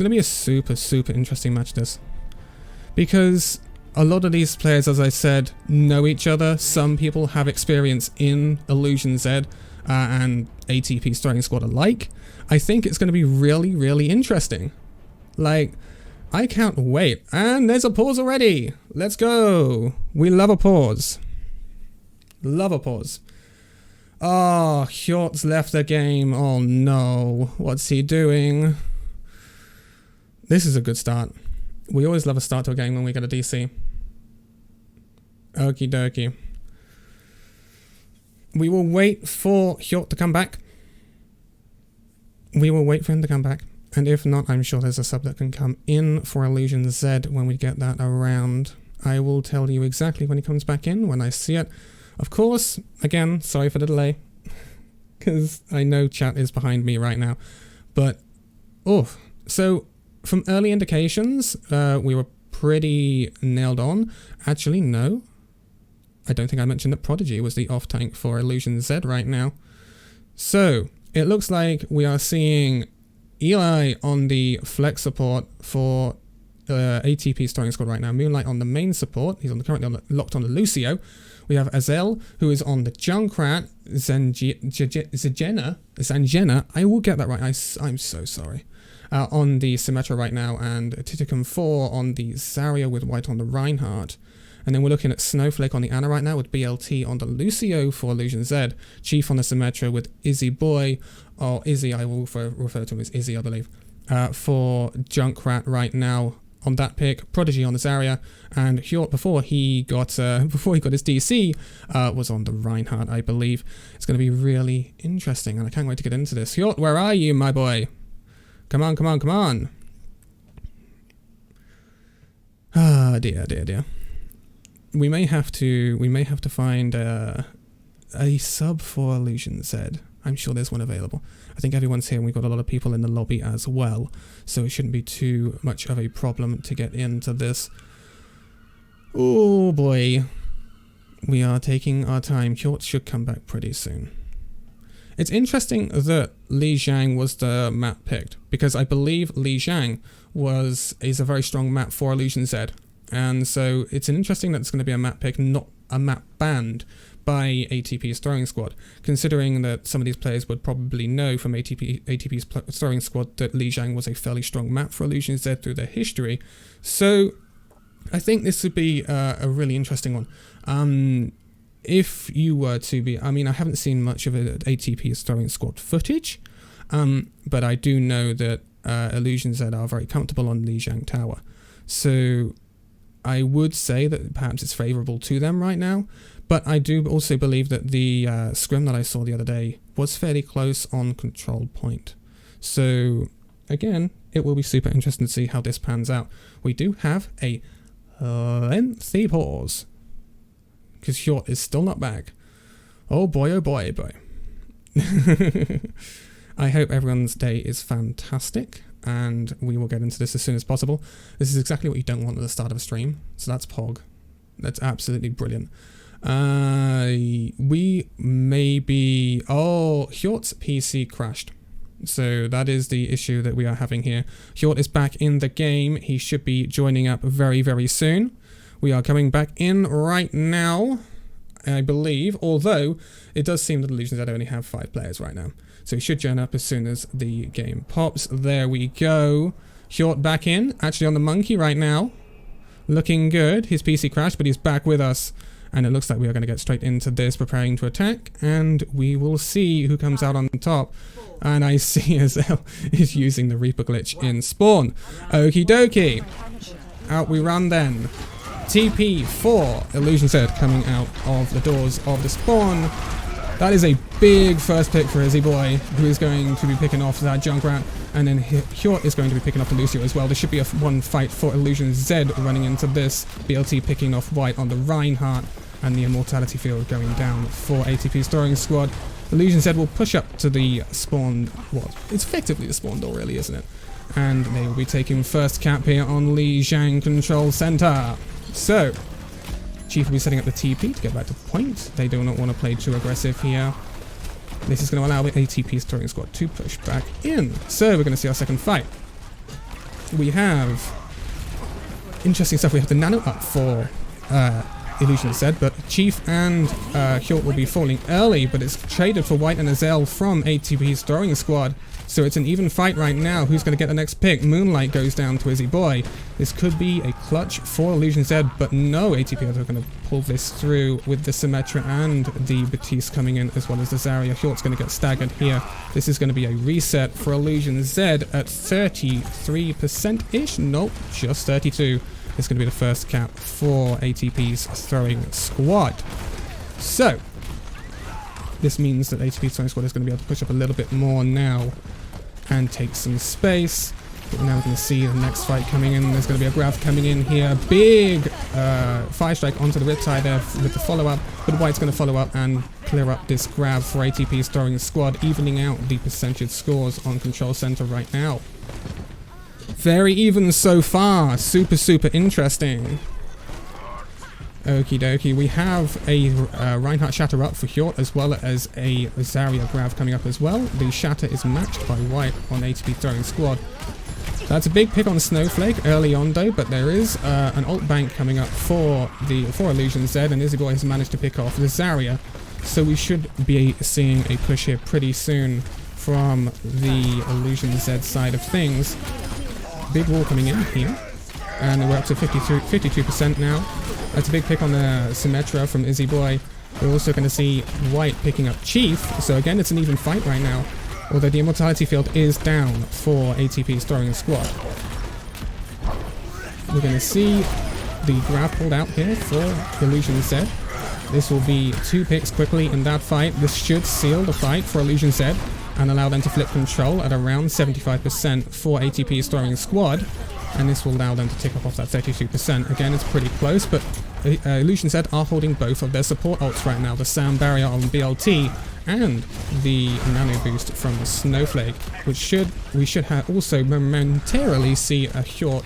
going to be a super, super interesting match, this. Because a lot of these players, as I said, know each other. Some people have experience in Illusion Z and ATP Starting Squad alike. I think it's going to be really, really interesting. Like, I can't wait. And there's a pause already. Let's go. We love a pause. Love a pause. Oh, Hjort's left the game. Oh no. What's he doing? This is a good start. We always love a start to a game when we get a DC. Okie dokie. We will wait for Hjort to come back. We will wait for him to come back. And if not, I'm sure there's a sub that can come in for Illusion Z when we get that around. I will tell you exactly when he comes back in, when I see it. Of course, again, sorry for the delay. Because I know chat is behind me right now. But, oh, so from early indications, we were pretty nailed on. Actually, no. I don't think I mentioned that Prodigy was the off-tank for Illusion Z right now. So, it looks like we are seeing Eli on the flex support for ATP Starting Squad right now. Moonlight on the main support. He's currently locked on the Lucio. We have Azel, who is on the Junkrat. Zanjena. I will get that right. I'm so sorry. On the Symmetra right now. And Titikum 4 on the Zarya with white on the Reinhardt. And then we're looking at Snowflake on the Ana right now with BLT on the Lucio for Illusion Z. Chief on the Symmetra with Izzy Boy, or Izzy, I will refer to him as Izzy, I believe, for Junkrat right now on that pick. Prodigy on the Zarya, and Hjort before he got his DC was on the Reinhardt, I believe. It's going to be really interesting, and I can't wait to get into this. Hjort, where are you, my boy? Come on, come on, come on. Ah, dear, dear, dear. We may have to find a sub for Illusion Z. I'm sure there's one available. I think everyone's here and we've got a lot of people in the lobby as well. So it shouldn't be too much of a problem to get into this. Oh boy. We are taking our time. Hjort should come back pretty soon. It's interesting that Li Zhang was the map picked, because I believe Li Zhang is a very strong map for Illusion Z. And so it's interesting that it's going to be a map pick, not a map banned by ATP's Throwing Squad, considering that some of these players would probably know from ATP's Throwing Squad that Li Zhang was a fairly strong map for Illusion Z through their history. So I think this would be a really interesting one. If you were to be, I mean, I haven't seen much of ATP's Throwing Squad footage, but I do know that Illusion Z are very comfortable on Li Zhang Tower. So I would say that perhaps it's favourable to them right now, but I do also believe that the scrim that I saw the other day was fairly close on control point. So again, it will be super interesting to see how this pans out. We do have a lengthy pause, because Hjort is still not back. Oh boy, oh boy, oh boy. I hope everyone's day is fantastic, and we will get into this as soon as possible. This is exactly what you don't want at the start of a stream, so that's Pog. That's absolutely brilliant. We may be... Oh, Hjort's PC crashed. So that is the issue that we are having here. Hjort is back in the game. He should be joining up very, very soon. We are coming back in right now, I believe, although it does seem that Illusion Z only have 5 players right now. So he should join up as soon as the game pops. There we go. Hjort back in, actually on the monkey right now. Looking good. His PC crashed, but he's back with us. And it looks like we are going to get straight into this, preparing to attack. And we will see who comes out on top. And I see Azel is using the Reaper glitch in spawn. Okie dokie. Out we run then. TP for Illusion Z coming out of the doors of the spawn. That is a big first pick for Izzy Boy, who is going to be picking off that Junkrat, and then Hjort is going to be picking off the Lucio as well. There should be one fight for Illusion Z running into this. BLT picking off white on the Reinhardt, and the Immortality Field going down for ATP's Throwing Squad. Illusion Z will push up to the spawn, well, it's effectively the spawn door really, isn't it? And they will be taking first cap here on Li Zhang Control Center. So, Chief will be setting up the TP to get back to point. They do not want to play too aggressive here. This is going to allow ATP's Throwing Squad to push back in. So we're going to see our second fight. we have interesting stuff. We have the nano up for Illusion Z, but Chief and Hjort will be falling early, but it's traded for White and Azel from ATP's throwing squad. So it's an even fight right now. Who's going to get the next pick? Moonlight goes down to Izzy Boy. This could be a clutch for Illusion Z, but no, ATP are going to pull this through with the Symmetra and the Batiste coming in, as well as the Zarya. Hjort's going to get staggered here. This is going to be a reset for Illusion Z at 33%-ish. Nope, just 32. It's going to be the first cap for ATP's throwing squad. So this means that ATP's throwing squad is going to be able to push up a little bit more now and take some space. But now we're going to see the next fight coming in. There's going to be a grab coming in here. Big fire strike onto the Riptide there with the follow-up. But White's going to follow up and clear up this grab for ATP's throwing squad, evening out the percentage scores on Control Center right now. Very even so far. Super, super interesting. Okie dokie. We have a Reinhardt Shatter up for Hjort, as well as a Zarya grab coming up as well. The Shatter is matched by White on ATP throwing squad. That's a big pick on Snowflake early on though, but there is an ult bank coming up for Illusion Z, and Izzy Boy has managed to pick off the Zarya. So we should be seeing a push here pretty soon from the Illusion Z side of things. Big wall coming in here, and we're up to 52% now. That's a big pick on the Symmetra from Izzy Boy. We're also going to see White picking up Chief, so again it's an even fight right now, although the Immortality field is down for ATP's throwing squad. We're going to see the grab pulled out here for Illusion Z. This will be 2 picks quickly in that fight. This should seal the fight for Illusion Z and allow them to flip control at around 75% for ATP's throwing squad, and this will allow them to tick off that 32%. Again, it's pretty close, but Illusion Z are holding both of their support ults right now, the Sound Barrier on BLT and the Nano Boost from the Snowflake, which we should also momentarily see a Hjort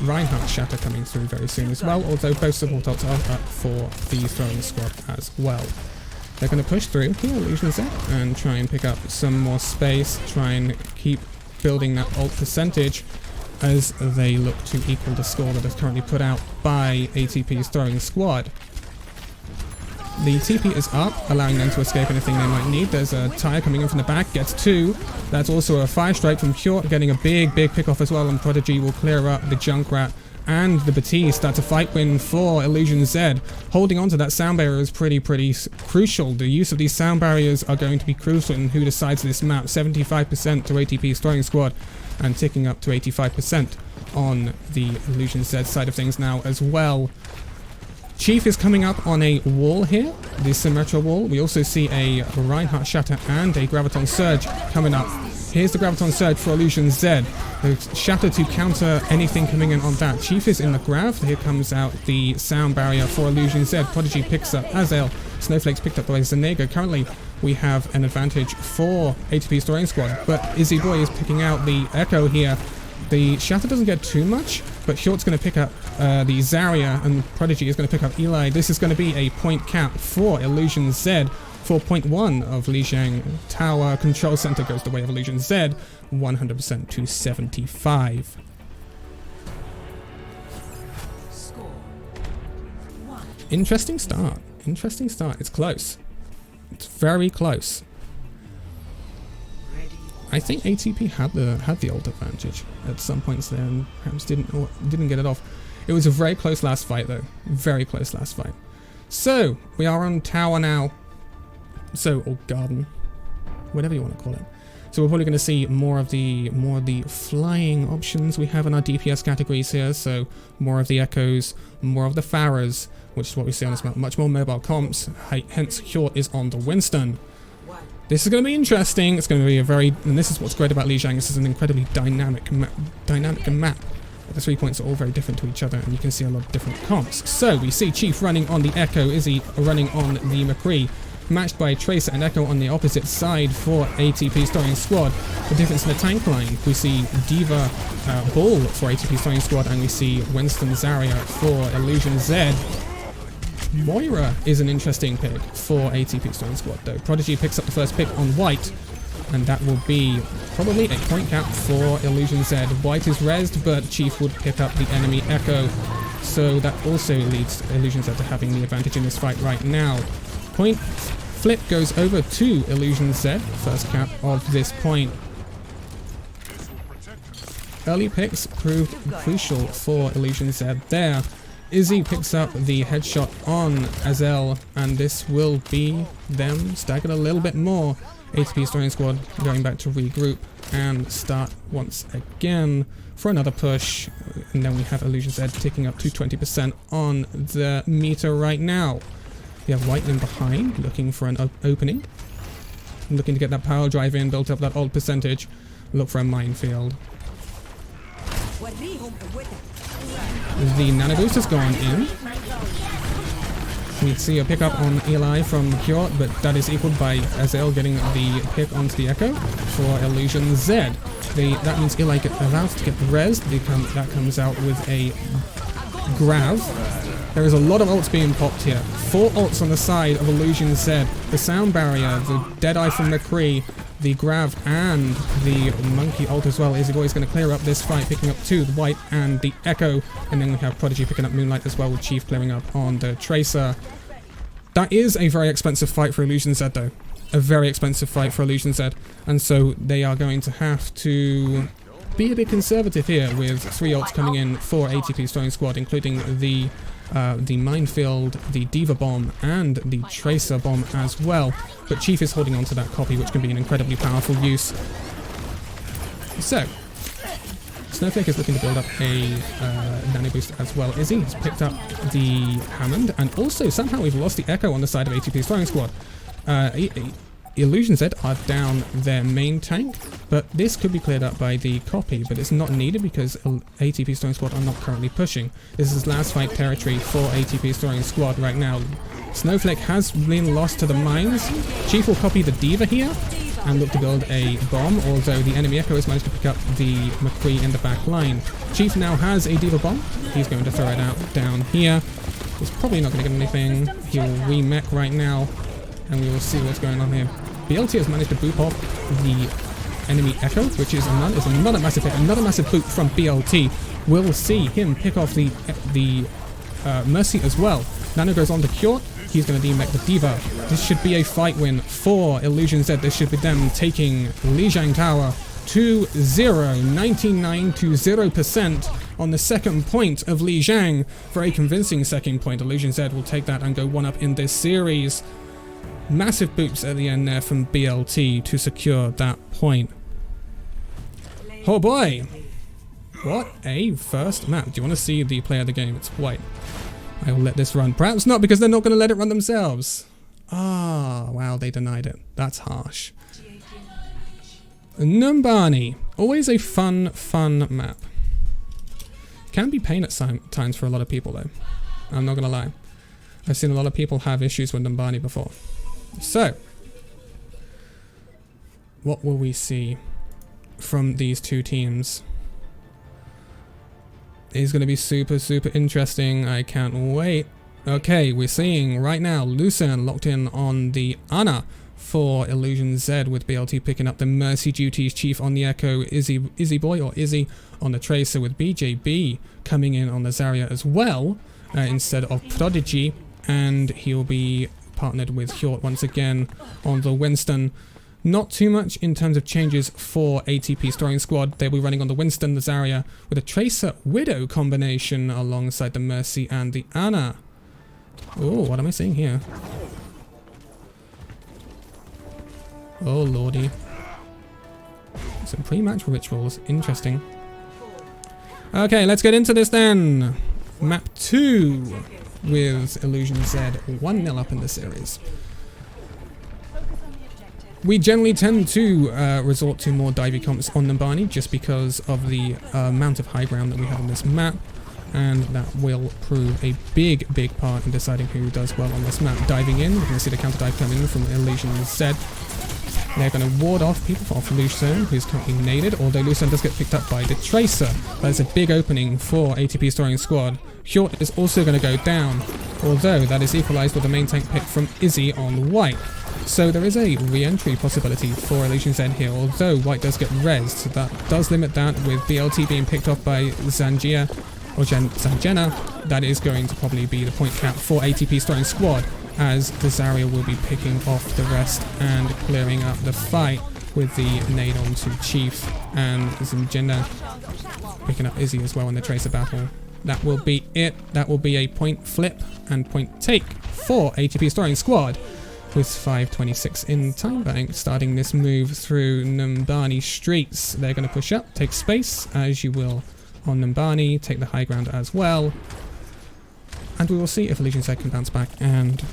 Reinhardt Shatter coming through very soon as well, although both support ults are up for the throwing squad as well. They're going to push through here, Illusion Z, and try and pick up some more space, try and keep building that ult percentage as they look to equal the score that is currently put out by ATP's throwing squad. The TP is up, allowing them to escape anything they might need. There's a tire coming in from the back, gets 2. That's also a fire strike from Hjort, getting a big pick off as well, and Prodigy will clear up the Junkrat and the Batiste. That's a fight win for Illusion Z. Holding on to that sound barrier is pretty crucial. The use of these sound barriers are going to be crucial in who decides this map. 75% to ATP's throwing squad, and ticking up to 85% on the Illusion Z side of things now as well. Chief is coming up on a wall here, the Symmetra wall. We also see a Reinhardt Shatter and a Graviton Surge coming up. Here's the Graviton Surge for Illusion Z. The Shatter to counter anything coming in on that. Chief is in the grab. Here comes out the Sound Barrier for Illusion Z. Prodigy picks up Azel. Snowflake's picked up by Zenega. Currently, we have an advantage for ATP's throwing squad, but Izzy Boy is picking out the Echo here. The Shatter doesn't get too much, but Hjort's going to pick up the Zarya, and Prodigy is going to pick up Eli. This is going to be a point cap for Illusion Z. 4.1 of Lijiang Tower. Control Center goes the way of Illusion Z, 100% to 75. Interesting start. Interesting start. It's close. It's very close. I think ATP had the ult advantage at some points there, and perhaps didn't get it off. It was a very close last fight though. Very close last fight. So we are on tower now. Or garden, whatever you want to call it. So we're probably going to see more of the flying options we have in our DPS categories here. So more of the Echoes, more of the Pharahs, which is what we see on this map. Much more mobile comps. Hence, Hjort is on the Winston. This is going to be interesting. It's going to be and this is what's great about Lijiang. This is an incredibly dynamic map. The 3 points are all very different to each other, and you can see a lot of different comps. So we see Chief running on the Echo, Izzy running on the McCree, matched by Tracer and Echo on the opposite side for ATP's throwing squad. The difference in the tank line, we see Diva Bull for ATP's throwing squad, and we see Winston Zarya for Illusion Z. Moira is an interesting pick for ATP's throwing squad though. Prodigy picks up the first pick on White. And that will be probably a point cap for Illusion Z. White is rezzed, but Chief would pick up the enemy Echo. So that also leads Illusion Z to having the advantage in this fight right now. Point flip goes over to Illusion Z. First cap of this point. Early picks proved crucial for Illusion Z there. Izzy picks up the headshot on Azel, and this will be them staggered a little bit more. ATP Storing Squad going back to regroup and start once again for another push. And then we have Illusion Z ticking up to 20% on the meter right now. We have White in behind, looking for an opening. Looking to get that power drive in, build up that old percentage. Look for a minefield. The nano boost has gone in. We see a pickup on Eli from Kjort, but that is equaled by Azel getting the pick onto the Echo for Illusion Z. That means Eli allows to get rezzed. That comes out with a grav. There is a lot of ults being popped here. 4 ults on the side of Illusion Z. The sound barrier, the Deadeye from McCree, the grav, and the monkey ult as well. Izzy Boy is going to clear up this fight, picking up 2, the White and the Echo. And then we have Prodigy picking up Moonlight as well, with Chief clearing up on the Tracer. That is a very expensive fight for Illusion Z though. A very expensive fight for Illusion Z. And so they are going to have to be a bit conservative here with 3 ults coming in for ATP Storing Squad, including the minefield, the Diva Bomb, and the Tracer Bomb as well. But Chief is holding on to that copy, which can be an incredibly powerful use. So, Snowflake is looking to build up a nano boost as well. Izzy has picked up the Hammond, and also somehow we've lost the Echo on the side of ATP Storing Squad. Illusion Z are down their main tank, but this could be cleared up by the copy, but it's not needed because ATP Storing Squad are not currently pushing. This is last fight territory for ATP Storing Squad right now. Snowflake has been lost to the mines. Chief will copy the Diva here and look to build a bomb, although the enemy Echo has managed to pick up the McCree in the back line. Chief now has a Diva Bomb. He's going to throw it out down here. He's probably not going to get anything. He'll re-mech right now, and we will see what's going on here. BLT has managed to boop off the enemy Echo, which is another massive hit, another massive boop from BLT. We'll see him pick off the Mercy as well. Nano goes on to Kjort. He's going to demech the Diva. This should be a fight win for Illusion Z. This should be them taking Lijiang Tower 2-0, 99 to 0% on the second point of Lijiang. Very convincing second point. Illusion Z will take that and go 1-up in this series. Massive boops at the end there from BLT to secure that point. Oh boy! What a first map. Do you want to see the player of the game? It's White. I will let this run. Perhaps not, because they're not going to let it run themselves. Ah, wow, they denied it. That's harsh. Numbani. Always a fun map. Can be pain at times for a lot of people, though. I'm not going to lie. I've seen a lot of people have issues with Numbani before. So, what will we see from these two teams? It's going to be super interesting. I can't wait. Okay, we're seeing right now Lucen locked in on the Ana for Illusion Z, with BLT picking up the Mercy duties. Chief on the Echo, Izzy Boy or Izzy on the Tracer, with BJB coming in on the Zarya as well instead of Prodigy, and he'll be partnered with Hjort once again on the Winston. Not too much in terms of changes for ATP Storing Squad. They'll be running on the Winston, the Zarya, with a Tracer Widow combination alongside the Mercy and the Ana. Oh, what am I seeing here? Oh lordy. Some pre-match rituals. Interesting. Okay, let's get into this then. Map 2 with Illusion Z 1-0 up in the series. We generally tend to resort to more divey comps on Numbani just because of the amount of high ground that we have on this map, and that will prove a big part in deciding who does well on this map. Diving in, we're going to see the counter dive coming in from Illusion Z. They're going to ward off people off Lucen, who's currently naded, although Lucen does get picked up by the Tracer. That is a big opening for ATP Storing Squad. Hjort is also going to go down, although that is equalized with the main tank pick from Izzy on White. So there is a re-entry possibility for Illusion Z here, although White does get rezzed, so that does limit that. With BLT being picked off by Zangia, or Zanjena, that is going to probably be the point cap for ATP starting squad, as the Zarya will be picking off the rest and clearing up the fight with the nade onto Chief, and Zanjena picking up Izzy as well in the Tracer battle. That will be it. That will be a point flip and point take for ATP starting squad, with 5:26 in time bank, starting this move through Numbani streets. They're going to push up, take space, as you will on Numbani, take the high ground as well. And we will see if Illusion Z can bounce back and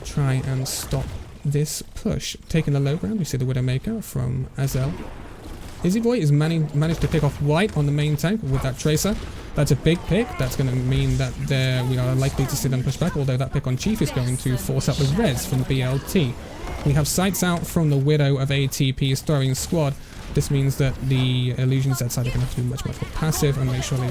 try and stop this push. Taking the low ground, we see the Widowmaker from Azel. Izzy Boy is managed to pick off White on the main tank with that Tracer. That's a big pick. That's going to mean that we are likely to see them push back, although that pick on Chief is going to force up the res from BLT. We have sights out from the Widow of ATP starting squad. This means that the Illusion Z side are going to have to be much more passive and make sure they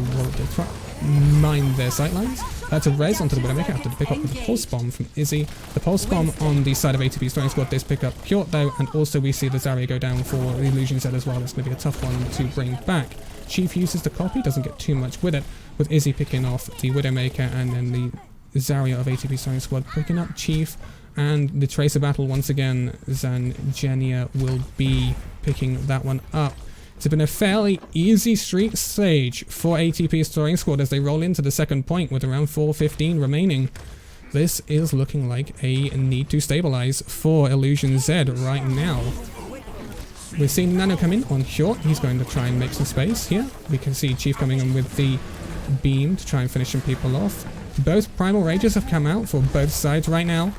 mind their sightlines. That's a res onto the Widowmaker after the pick up with the Pulse Bomb from Izzy. The Pulse Bomb on the side of ATP starting squad does pick up Kjort though, and also we see the Zarya go down for the Illusion Z as well. That's going to be a tough one to bring back. Chief uses the copy, doesn't get too much with it, with Izzy picking off the Widowmaker and then the Zarya of ATP starting squad picking up Chief. And the Tracer battle, once again, Zanjena will be picking that one up. It's been a fairly easy street stage for ATP starting squad as they roll into the second point with around 4:15 remaining. This is looking like a need to stabilize for Illusion Z right now. We're seeing Nano come in on Kjort. He's going to try and make some space here. We can see Chief coming in with the beam to try and finish some people off. Both Primal Rages have come out for both sides right now.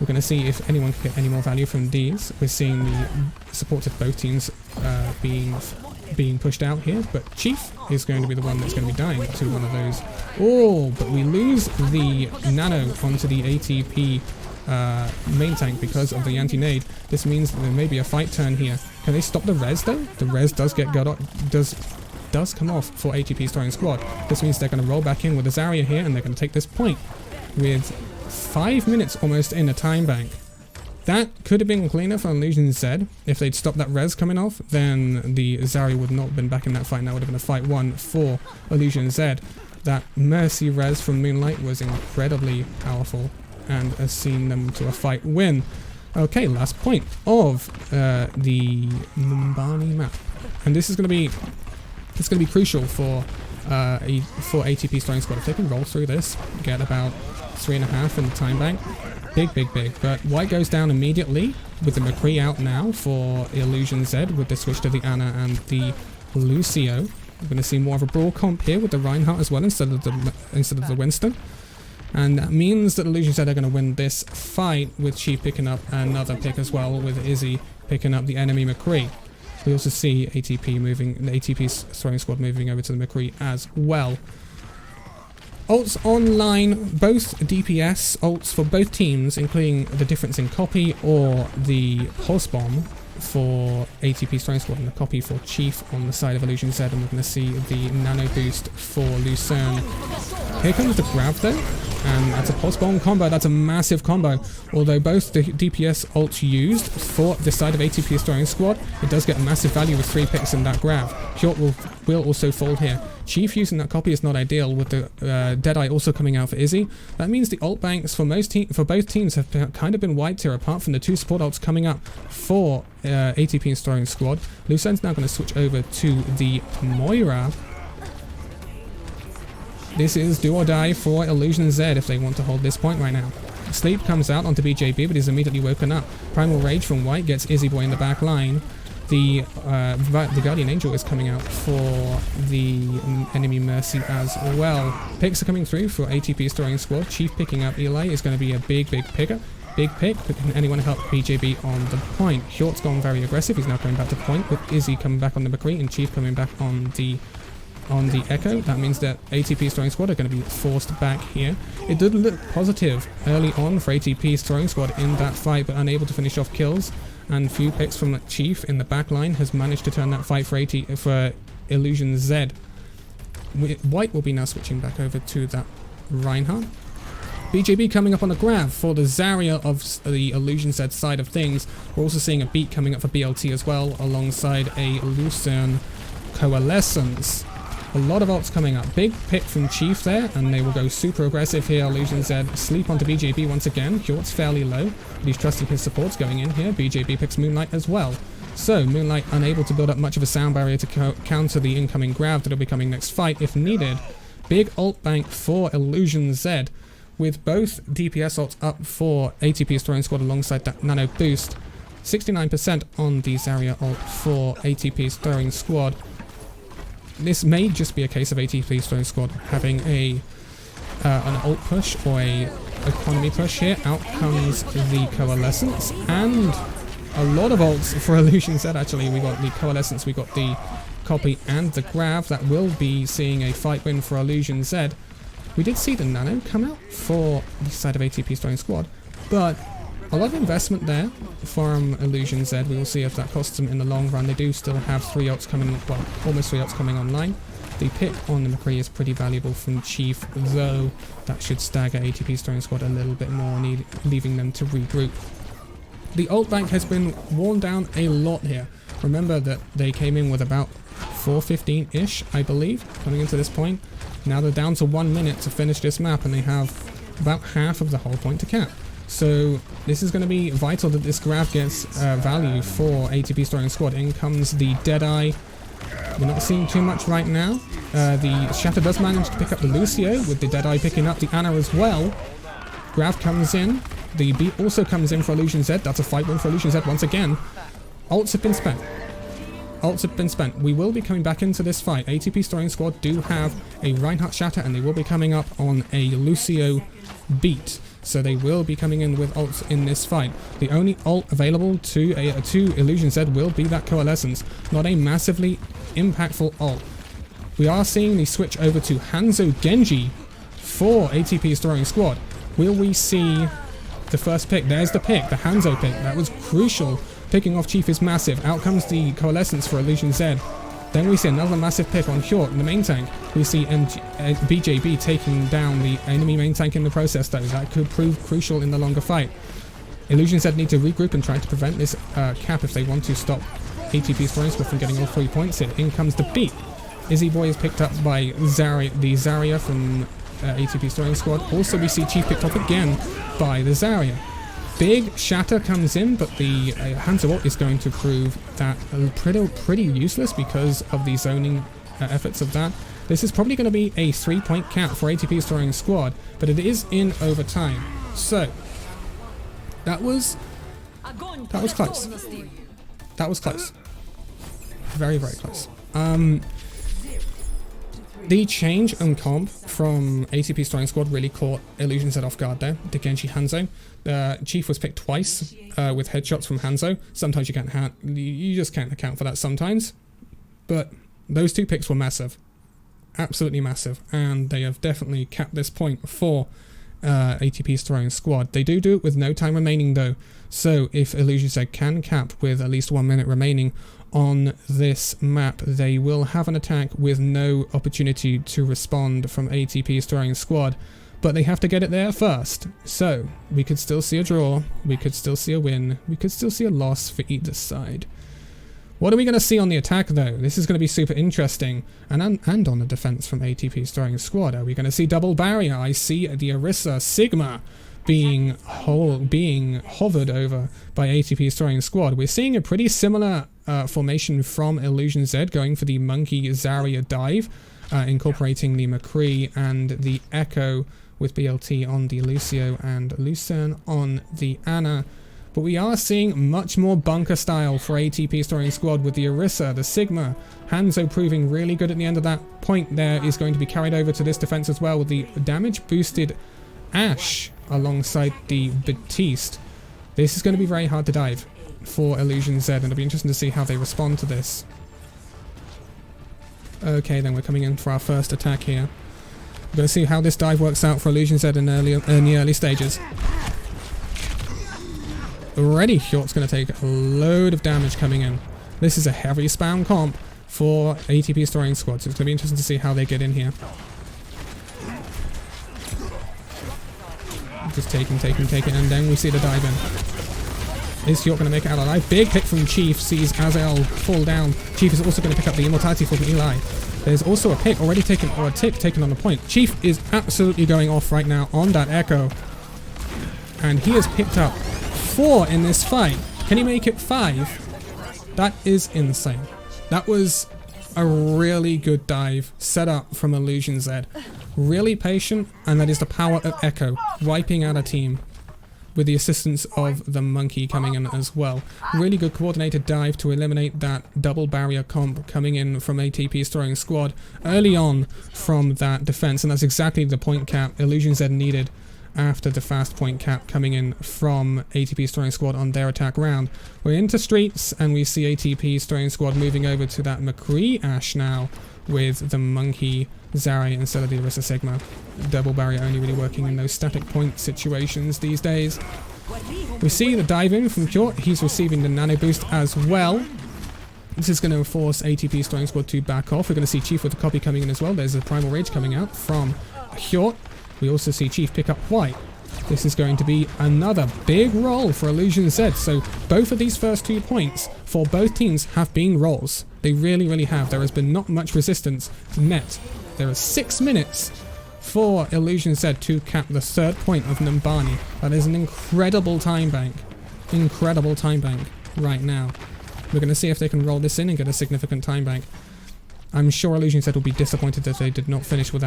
We're going to see if anyone can get any more value from these. We're seeing the supports of both teams being pushed out here, but Chief is going to be the one that's going to be dying to one of those. Oh, but we lose the Nano onto the ATP main tank because of the anti-nade. This means that there may be a fight turn here. Can they stop the res though? The res does get does come off for ATP starting squad. This means they're going to roll back in with the Zarya here, and they're going to take this point with 5 minutes almost in a time bank. That could have been cleaner for Illusion Z. If they'd stopped that res coming off, then the Zarya would not have been back in that fight, and that would have been a fight one for Illusion Z. That Mercy res from Moonlight was incredibly powerful and has seen them to a fight win. Okay, last point of the Numbani map, and this is going to be crucial for ATP starting squad. If they can roll through this, get about 3.5 in the time bank. Big. But White goes down immediately with the McCree out now for Illusion Z with the switch to the Ana and the Lucio. We're going to see more of a brawl comp here with the Reinhardt as well instead of the Winston. And that means that Illusion Z are going to win this fight with Chief picking up another pick as well, with Izzy picking up the enemy McCree. We also see the ATP's throwing squad moving over to the McCree as well. Ults online, both DPS ults for both teams, including the difference in copy or the pulse bomb for ATP's throwing squad and the copy for Chief on the side of Illusion Z, and we're going to see the nano boost for Lucerne. Here comes the grab though, and that's a pulse bomb combo. That's a massive combo. Although both the DPS ults used for the side of ATP's throwing squad, it does get a massive value with 3 picks in that grab. Kjort will also fold here. Chief using that copy is not ideal, with the Deadeye also coming out for Izzy. That means the ult banks for both teams have kind of been wiped here, apart from the 2 support ults coming up for ATP's throwing squad. Lucerne's now going to switch over to the Moira. This is do or die for Illusion Z if they want to hold this point right now. Sleep comes out onto BJB, but is immediately woken up. Primal Rage from White gets Izzy Boy in the back line. The Guardian Angel is coming out for the enemy Mercy as well. Picks are coming through for ATP's throwing squad. Chief picking up Eli is going to be a big picker. Big pick, but can anyone help BJB on the point? Kjort's gone very aggressive. He's now coming back to point, with Izzy coming back on the McCree and Chief coming back on the Echo. That means that ATP's throwing squad are going to be forced back here. It did look positive early on for ATP's throwing squad in that fight, but unable to finish off kills. And few picks from Chief in the back line has managed to turn that fight for Illusion Z. White will be now switching back over to that Reinhardt. BJB coming up on the grab for the Zarya of the Illusion Z side of things. We're also seeing a beat coming up for BLT as well, alongside a Lucerne Coalescence. A lot of ults coming up. Big pick from Chief there, and they will go super aggressive here. Illusion Z sleep onto BJB once again. Hjort's fairly low, but he's trusting his supports going in here. BJB picks Moonlight as well. So, Moonlight unable to build up much of a sound barrier to counter the incoming grab that'll be coming next fight if needed. Big ult bank for Illusion Z, with both DPS ults up for ATP's throwing squad alongside that nano boost. 69% on the Zarya ult for ATP's throwing squad. This may just be a case of ATP's throwing squad having an ult push or a economy push here. Out comes the Coalescence and a lot of ults for Illusion Z actually. We got the Coalescence, we got the copy and the grab. That will be seeing a fight win for Illusion Z. We did see the nano come out for the side of ATP's throwing squad, but a lot of investment there from Illusion Z. We will see if that costs them in the long run. They do still have 3 ults coming, well, almost 3 ults coming online. The pick on the McCree is pretty valuable from Chief, though that should stagger ATP's throwing squad a little bit more, leaving them to regroup. The ult bank has been worn down a lot here. Remember that they came in with about 4:15-ish, I believe, coming into this point. Now they're down to 1 minute to finish this map, and they have about half of the whole point to cap. So this is going to be vital that this grab gets value for ATP's throwing squad. In comes the Deadeye. We're not seeing too much right now. The Shatter does manage to pick up the Lucio, with the Deadeye picking up the Ana as well. Grab comes in. The beat also comes in for Illusion Z. That's a fight win for Illusion Z once again. Ults have been spent. Ults have been spent. We will be coming back into this fight. ATP's throwing squad do have a Reinhardt Shatter, and they will be coming up on a Lucio beat. So they will be coming in with ults in this fight. The only ult available to Illusion Z will be that Coalescence. Not a massively impactful ult. We are seeing the switch over to Hanzo Genji for ATP's throwing squad. Will we see the first pick? There's the pick, the Hanzo pick. That was crucial. Picking off Chief is massive. Out comes the Coalescence for Illusion Z. Then we see another massive pick on Hjort in the main tank. We see BJB taking down the enemy main tank in the process, though. That could prove crucial in the longer fight. Illusion Z need to regroup and try to prevent this cap if they want to stop ATP's throwing squad from getting all 3 points in. In comes the beat. Izzy Boy is picked up by the Zarya from ATP's throwing squad. Also, we see Chief picked up again by the Zarya. Big Shatter comes in, but the Hanzo ult is going to prove that pretty useless because of the zoning efforts of that. This is probably going to be a 3-point cap for ATP's throwing squad, but it is in overtime. So that was close. That was close. Very, very close. The change and comp from ATP's throwing squad really caught Illusion Z off guard there. The Genji Hanzo. Chief was picked twice with headshots from Hanzo. Sometimes you just can't account for that sometimes. But those 2 picks were massive. Absolutely massive. And they have definitely capped this point for ATP's throwing squad. They do it with no time remaining though. So if Illusion Z can cap with at least 1 minute remaining on this map, they will have an attack with no opportunity to respond from ATP's throwing squad. But they have to get it there first. So we could still see a draw, we could still see a win, we could still see a loss for either side. What are we going to see on the attack though? This is going to be super interesting. And on the defense from ATP's throwing squad, are we going to see double barrier? I see the Orisa Sigma being hovered over by ATP's throwing squad. We're seeing a pretty similar formation from Illusion Z, going for the Monkey Zarya dive, incorporating the McCree and the Echo with BLT on the Lucio and Lucerne on the Ana. But we are seeing much more bunker style for ATP's throwing squad with the Orisa, the Sigma. Hanzo proving really good at the end of that point there is going to be carried over to this defense as well with the damage boosted Ashe alongside the Batiste. This is going to be very hard to dive for Illusion Z, and it'll be interesting to see how they respond to this. Okay, then we're coming in for our first attack here. We're going to see how this dive works out for Illusion Z in the early stages. Already, Hjort's going to take a load of damage coming in. This is a heavy spam comp for ATP's throwing squad, so it's going to be interesting to see how they get in here. Just take him, and then we see the dive in. Is Hjort going to make it out alive? Big hit from Chief, sees Azael fall down. Chief is also going to pick up the immortality from Eli. There's also a pick already taken, or a tick taken on the point. Chief is absolutely going off right now on that Echo. And he has picked up 4 in this fight. Can he make it 5? That is insane. That was a really good dive set up from Illusion Z. Really patient, and that is the power of Echo, wiping out a team with the assistance of the monkey coming in as well. Really good coordinated dive to eliminate that double barrier comp coming in from ATP's throwing squad early on from that defense, and that's exactly the point cap Illusion Z needed after the fast point cap coming in from ATP's throwing squad on their attack round. We're into streets, and we see ATP's throwing squad moving over to that McCree Ash now with the monkey Zarya instead of the Orisa Sigma. Double barrier only really working in those static point situations these days. We see the dive in from Hjort. He's receiving the nano boost as well. This is going to force ATP's throwing squad to back off. We're going to see Chief with the copy coming in as well. There's a Primal Rage coming out from Hjort. We also see Chief pick up White. This is going to be another big roll for Illusion Z. So both of these first 2 points for both teams have been rolls. They really, really have. There has been not much resistance met. There are 6 minutes for Illusion Z to cap the 3rd point of Numbani. That is an incredible time bank. Incredible time bank right now. We're going to see if they can roll this in and get a significant time bank. I'm sure Illusion Z will be disappointed that they did not finish with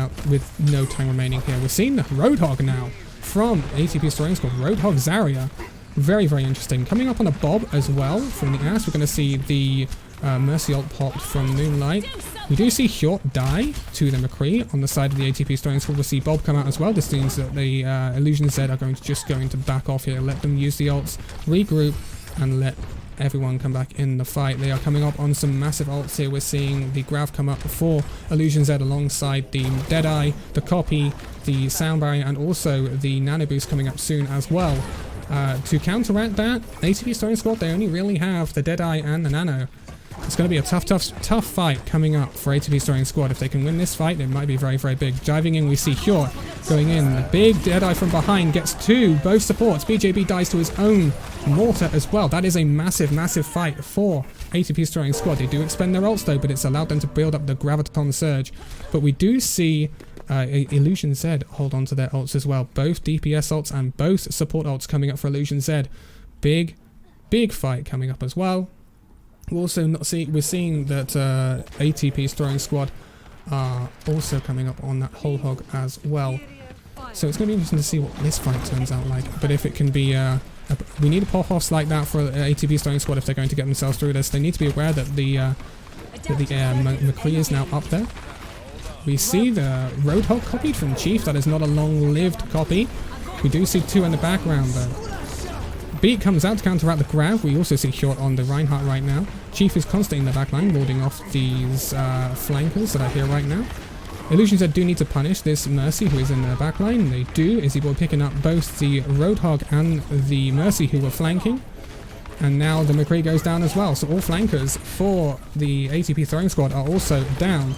no time remaining here. We're seeing the Roadhog now from ATP's throwing squad. Roadhog Zarya. Very, very interesting. Coming up on a Bob as well from the Ass. We're going to see the Mercy ult popped from Moonlight. We do see Hjort die to the McCree on the side of the ATP's throwing squad. We'll see Bob come out as well. This means that the Illusion Z are going to back off here. Let them use the ults, regroup, and let everyone come back in the fight. They are coming up on some massive ults here. We're seeing the Grav come up for Illusion Z alongside the Deadeye, the Copy, the Sound Barrier, and also the Nano Boost coming up soon as well. To counteract that, ATP's throwing squad, they only really have the Deadeye and the Nano. It's going to be a tough fight coming up for ATP's throwing squad. If they can win this fight, it might be very, very big. Diving in, we see Hjort going in. The big Deadeye from behind gets 2, both supports. BJB dies to his own mortar as well. That is a massive, massive fight for ATP's throwing squad. They do expend their ults though, but it's allowed them to build up the Graviton Surge. But we do see Illusion Z hold on to their ults as well. Both DPS ults and both support ults coming up for Illusion Z. Big, big fight coming up as well. We're seeing that ATP's throwing squad are also coming up on that whole hog as well. So it's going to be interesting to see what this fight turns out like. But if it can be, we need a pop-offs like that for ATP's throwing squad if they're going to get themselves through this. They need to be aware that the McCree is now up there. We see the Roadhog copied from Chief. That is not a long-lived copy. We do see 2 in the background though. Beat comes out to counteract the grab. We also see Hjort on the Reinhardt right now. Chief is constantly in the backline, warding off these flankers that are here right now. Illusion Z do need to punish this Mercy who is in the backline. They do. Izzy Boy picking up both the Roadhog and the Mercy who were flanking. And now the McCree goes down as well. So all flankers for the ATP throwing squad are also down.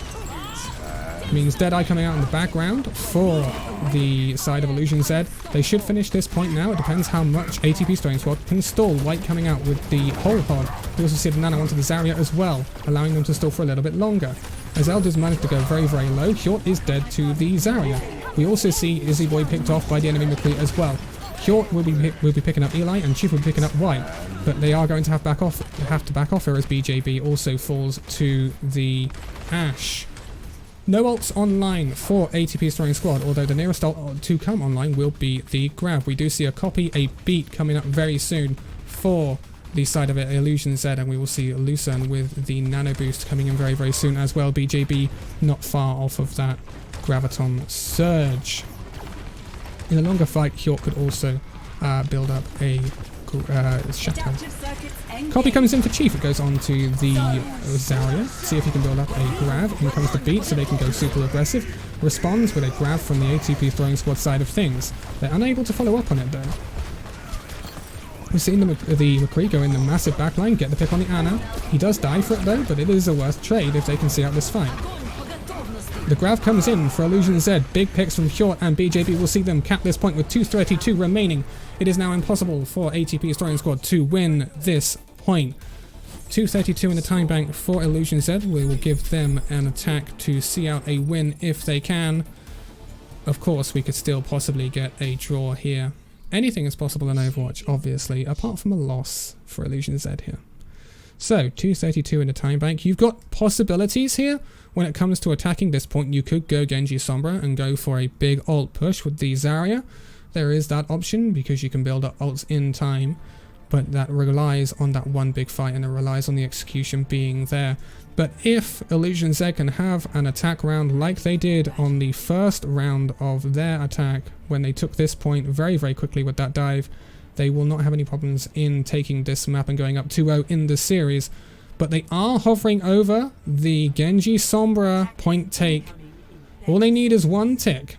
Means Deadeye coming out in the background for the side of Illusion Z. They should finish this point now. It depends how much ATP's throwing squad can stall. White coming out with the whole hog. We also see the Nano onto the Zarya as well, allowing them to stall for a little bit longer. As Elders managed to go very, very low, Hjort is dead to the Zarya. We also see Izzy Boy picked off by the enemy McCree as well. Hjort will be picking up Eli, and Chief will be picking up White, but they are going to have to back off here as BJB also falls to the Ash. No ults online for ATP's throwing squad, although the nearest ult to come online will be the grab. We do see a copy, a beat coming up very soon for the side of it, Illusion Z, and we will see Lucerne with the nano boost coming in very, very soon as well. BJB not far off of that Graviton Surge. In a longer fight, Hjort could also build up a Shatter. Copy comes in for Chief. It goes on to the Zarya. See if he can build up a grab. In comes the beat so they can go super aggressive. Responds with a grab from the ATP throwing squad side of things. They're unable to follow up on it though. We've seen the McCree go in the massive backline, get the pick on the Ana. He does die for it though, but it is a worth trade if they can see out this fight. The grab comes in for Illusion Z. Big picks from Hjort and BJB will see them cap this point with 2:32 remaining. It is now impossible for ATP Historian Squad to win this point. 2:32 in the time bank for Illusion Z. We will give them an attack to see out a win if they can. Of course, we could still possibly get a draw here. Anything is possible in Overwatch, obviously, apart from a loss for Illusion Z here. So, 2:32 in the time bank. You've got possibilities here. When it comes to attacking this point, you could go Genji Sombra and go for a big ult push with the Zarya. There is that option because you can build up ults in time, but that relies on that one big fight and it relies on the execution being there. But if Illusion Z can have an attack round like they did on the first round of their attack when they took this point very, very quickly with that dive, they will not have any problems in taking this map and going up 2-0 in the series. But they are hovering over the Genji Sombra point take. All they need is one tick.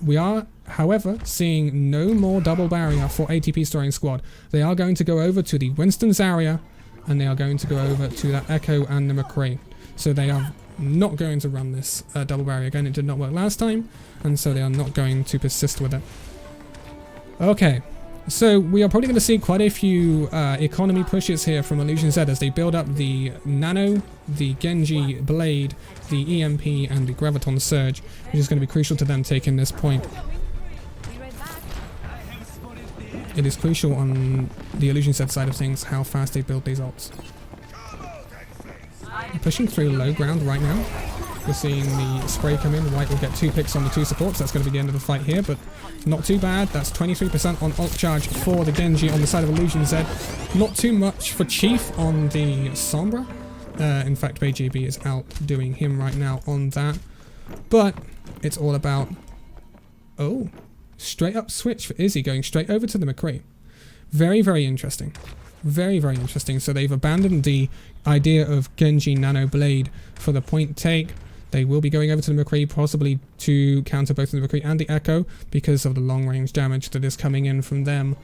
We are, however, seeing no more double barrier for ATP Historian Squad. They are going to go over to the Winston Zarya, and they are going to go over to that Echo and the McCree. So they are not going to run this double barrier again. It did not work last time, and so they are not going to persist with it. Okay. So we are probably going to see quite a few economy pushes here from Illusion Z as they build up the Nano, the Genji Blade, the EMP and the Graviton Surge, which is going to be crucial to them taking this point. It is crucial on the Illusion Z side of things how fast they build these ults. They're pushing through low ground right now. We're seeing the spray come in. White will get 2 picks on the 2 supports. That's going to be the end of the fight here, but not too bad. That's 23% on ult charge for the Genji on the side of Illusion Z. Not too much for Chief on the Sombra. In fact, BJB is outdoing him right now on that. But it's all about... Oh, straight up switch for Izzy going straight over to the McCree. Very, very interesting. Very, very interesting. So they've abandoned the idea of Genji Nano Blade for the point take. They will be going over to the McCree, possibly to counter both the McCree and the Echo because of the long range damage that is coming in from them.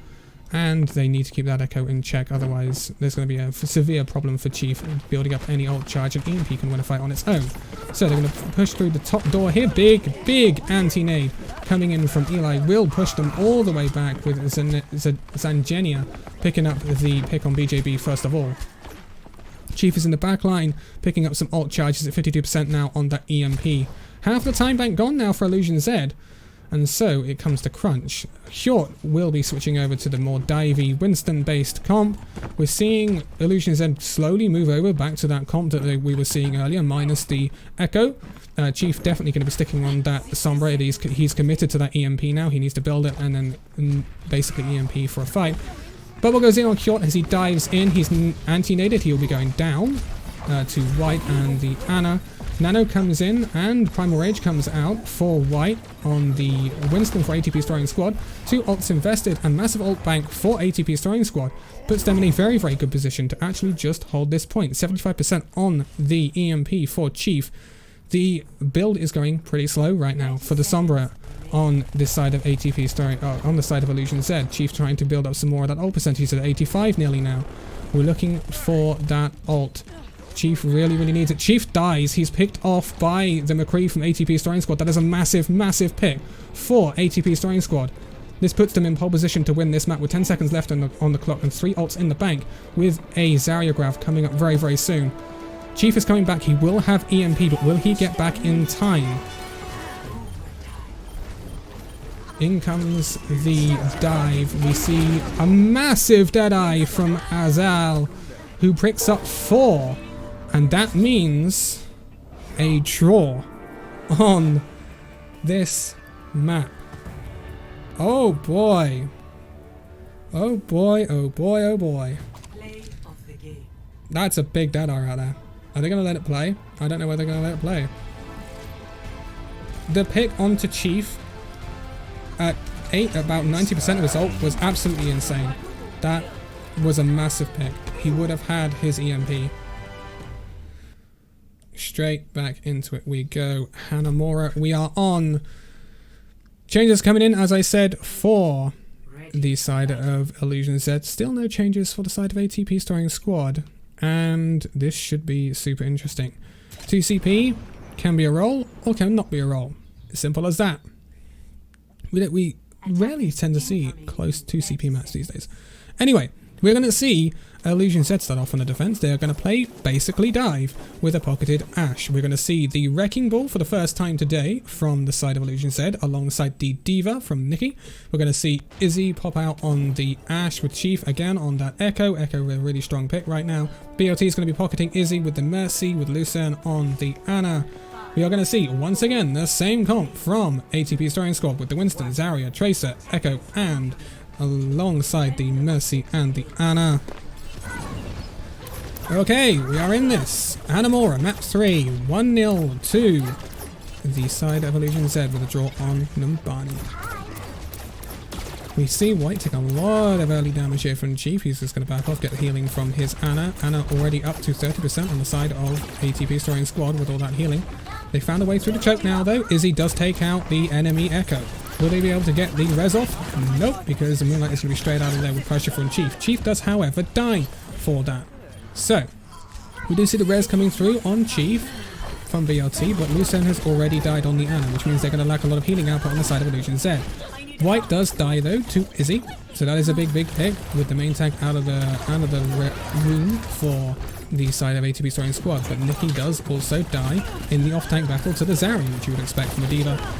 And they need to keep that Echo in check, otherwise there's going to be a severe problem for Chief building up any ult charge, and EMP can win a fight on its own. So they're going to push through the top door here. Big, big anti-nade coming in from Eli will push them all the way back with Zangenia picking up the pick on BJB first of all. Chief is in the back line, picking up some ult charges at 52% now on that EMP. Half the time bank gone now for Illusion Z. And so it comes to crunch. Hjort will be switching over to the more divey Winston-based comp. We're seeing Illusion Z slowly move over back to that comp that we were seeing earlier, minus the Echo. Chief definitely going to be sticking on that Sombra. He's committed to that EMP now. He needs to build it and then basically EMP for a fight. Bubble goes in on Hjort as he dives in. He's anti-naded. He will be going down to White and the Ana. Nano comes in and Primal Rage comes out for White on the Winston for ATP Historian Squad. 2 ults invested and massive ult bank for ATP Historian Squad puts them in a very, very good position to actually just hold this point. 75% on the EMP for Chief. The build is going pretty slow right now for the Sombra on this side of ATP Historian, on the side of Illusion Z. Chief trying to build up some more of that ult percentage. He's at 85 nearly now. We're looking for that ult. Chief really, really needs it. Chief dies. He's picked off by the McCree from ATP Historian Squad. That is a massive, massive pick for ATP Historian Squad. This puts them in pole position to win this map with 10 seconds left on the clock and 3 ults in the bank with a Zarya grab coming up very, very soon. Chief is coming back. He will have EMP, but will he get back in time? In comes the dive. We see a massive Deadeye from Azal, who picks up 4. And that means a draw on this map. Oh boy. Oh boy, oh boy, oh boy. That's a big Deadeye right there. Are they going to let it play? I don't know whether they're going to let it play. The pick onto Chief at about 90% of his ult was absolutely insane. That was a massive pick. He would have had his EMP. Straight back into it we go. Hanamura, we are on. Changes coming in, as I said, for the side of Illusion Z. Still no changes for the side of ATP Historian Squad. And this should be super interesting. 2CP can be a roll or can not be a roll. Simple as that. We rarely tend to see close to CP maps these days. Anyway, we're going to see Illusion Z start off on the defense. They're going to play basically dive with a pocketed Ashe. We're going to see the Wrecking Ball for the first time today from the side of Illusion Z alongside the Diva from Nikki. We're going to see Izzy pop out on the Ashe with Chief again on that Echo. Echo a really strong pick right now. BOT is going to be pocketing Izzy with the Mercy with Lucerne on the Ana. We are going to see once again the same comp from ATP Starring Squad with the Winston, Zarya, Tracer, Echo and alongside the Mercy and the Ana. Okay, we are in this. Hanamura, map 3, 1-0 to the side of Illusion Z with a draw on Numbani. We see White take a lot of early damage here from Chief. He's just going to back off, get the healing from his Ana. Ana already up to 30% on the side of ATP Starring Squad with all that healing. They found a way through the choke now though. Izzy does take out the enemy Echo. Will they be able to get the res off? Nope, because the Moonlight is going to be straight out of there with pressure from Chief. Chief does, however, die for that. So, we do see the res coming through on Chief from BLT, but Lucerne has already died on the Ana, which means they're going to lack a lot of healing output on the side of Illusion Z. White does die though to Izzy, so that is a big pick with the main tank out of the room for the side of ATP Starring Squad. But Nikki does also die in the off-tank battle to the Zarya, which you would expect from a Diva.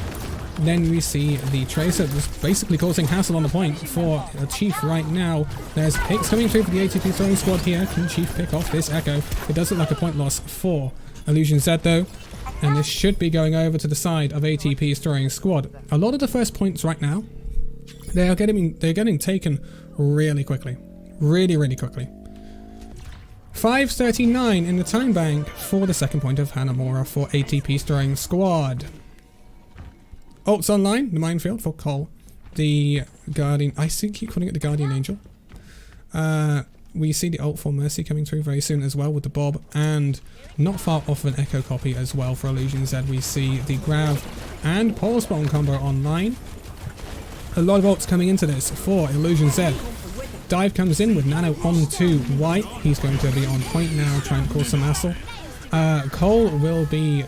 Then we see the Tracer just basically causing hassle on the point for Chief right now. There's picks coming through for the ATP Starring Squad here. Can Chief pick off this Echo? It does look like a point loss for Illusion Z though. And this should be going over to the side of ATP Starring Squad. A lot of the first points right now, they're getting taken really quickly. Really quickly. 5:39 in the time bank for the second point of Hanamura for ATP Starring Squad. Ults online, the minefield for Cole. The Guardian, I keep calling it the Guardian Angel. We see the ult for Mercy coming through very soon as well with the Bob, and not far off an Echo copy as well for Illusion Z. We see the Grav and Pulse Bomb combo online. A lot of ults coming into this for Illusion Z. Dive comes in with Nano onto White. He's going to be on point now, trying to cause some hassle. Cole will be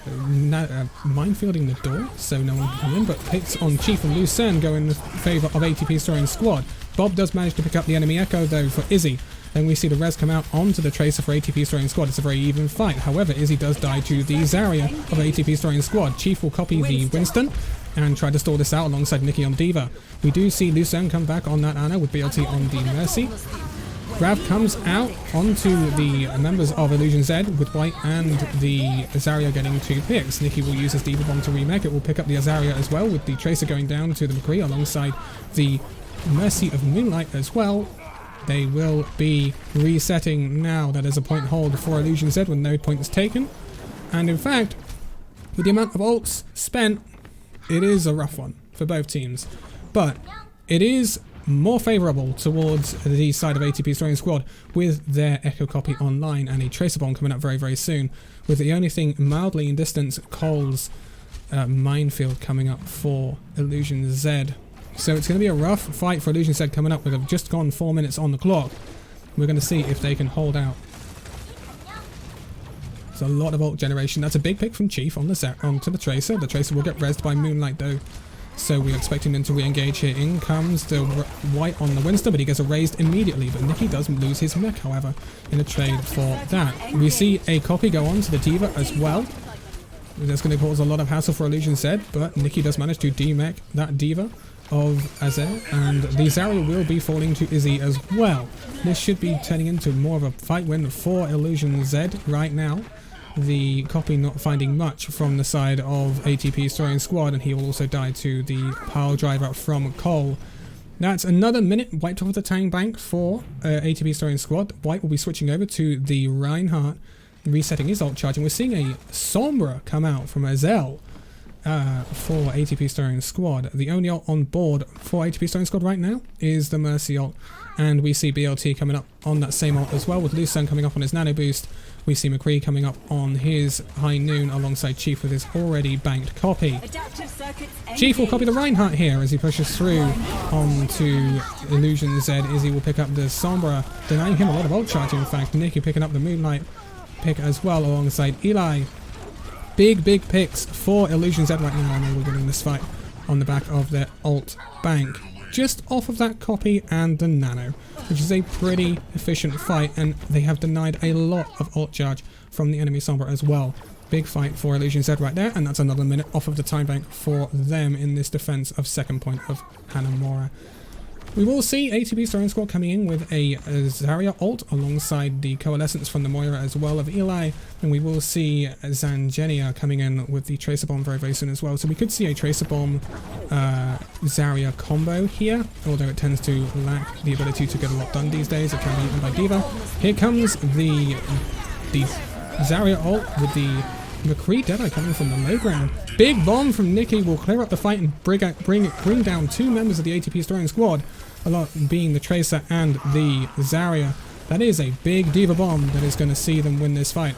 minefielding the door, so no one can come in, but picks on Chief and Lucerne go in favour of ATP Starring Squad. Bob does manage to pick up the enemy Echo though for Izzy. Then we see the res come out onto the Tracer for ATP Starring Squad. It's a very even fight. However, Izzy does die to the Zarya of ATP Starring Squad. Chief will copy the Winston and try to stall this out alongside Nikki on Diva. We do see Lucerne come back on that Ana with BLT on the Mercy. Grav comes out onto the members of Illusion Z with White and the Zarya getting 2 picks. Nikki will use his Diva Bomb to remake it. Will pick up the Zarya as well with the Tracer going down to the McCree alongside the Mercy of Moonlight as well. They will be resetting now. That is a point hold for Illusion Z with no points taken. And in fact, with the amount of ults spent, it is a rough one for both teams. But it is more favourable towards the side of ATP Starring Squad with their Echo copy online and a Tracer Bomb coming up very soon, with the only thing mildly in distance, Cole's minefield coming up for Illusion Z. So it's going to be a rough fight for Illusion Z coming up. We've just gone 4 minutes on the clock. We're going to see if they can hold out. There's a lot of ult generation. That's a big pick from Chief on onto the Tracer. The Tracer will get rezzed by Moonlight though, so we're expecting them to re-engage here. In comes the White on the Winston, but he gets erased immediately. But Nikki does lose his mech, however, in a trade for that. We see a copy go on to the Diva as well. That's going to cause a lot of hassle for Illusion Z, but Nikki does manage to demech that Diva of Azel, and the Zarya will be falling to Izzy as well. This should be turning into more of a fight win for Illusion Z right now. The copy not finding much from the side of ATP Starring Squad, and he will also die to the pile driver from Cole. That's another minute wiped off the tank bank for ATP Starring Squad. White will be switching over to the Reinhardt, resetting his ult charge, and we're seeing a Sombra come out from Azel for ATP Starring Squad. The only ult on board for ATP Starring Squad right now is the Mercy ult, and we see BLT coming up on that same ult as well, with Lucerne coming up on his Nano Boost. We see McCree coming up on his High Noon alongside Chief with his already banked copy. Chief will copy the Reinhardt here as he pushes through onto Illusion Z. Izzy will pick up the Sombra, denying him a lot of ult charge in fact. Nikki picking up the Moonlight pick as well alongside Eli. big picks for Illusion Z right now, and they were winning this fight on the back of their ult bank. Just off of that copy and the nano, which is a pretty efficient fight, and they have denied a lot of ult charge from the enemy Sombra as well. Big fight for Illusion Z right there, and that's another minute off of the time bank for them in this defense of second point of Hanamura. We will see ATP's throwing squad coming in with a Zarya ult alongside the coalescence from the Moira as well of Eli, and we will see Zangenia coming in with the Tracer Bomb very soon as well. So we could see a Tracer Bomb Zarya combo here, although it tends to lack the ability to get a lot done these days. It can be eaten by D.Va. Here comes the Zarya ult with the McCree Deadeye coming from the low ground. Big bomb from Nikki will clear up the fight and bring down two members of the ATP throwing squad, a lot being the Tracer and the Zarya. That is a big D.Va bomb that is going to see them win this fight.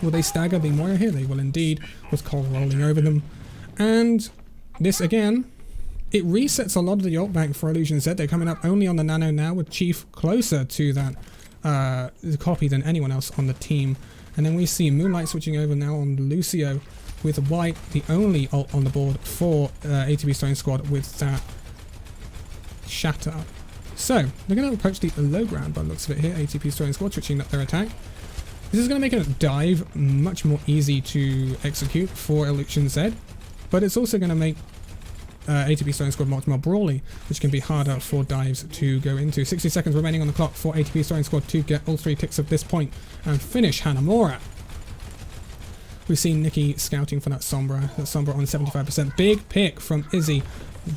Will they stagger the Moira here? They will indeed, with Cole rolling over them. And this again, it resets a lot of the ult bank for Illusion Z. They're coming up only on the nano now, with Chief closer to that copy than anyone else on the team. And then we see Moonlight switching over now on Lucio, with White the only ult on the board for ATP's throwing squad with that Shatter. So they're going to approach the low ground by the looks of it here. ATP's throwing squad switching up their attack. This is going to make a dive much more easy to execute for Illusion Z, but it's also going to make ATP's throwing squad much more brawly, which can be harder for dives to go into. 60 seconds remaining on the clock for ATP's throwing squad to get all three ticks of this point and finish Hanamura. We've seen Nikki scouting for that Sombra on 75%. Big pick from Izzy.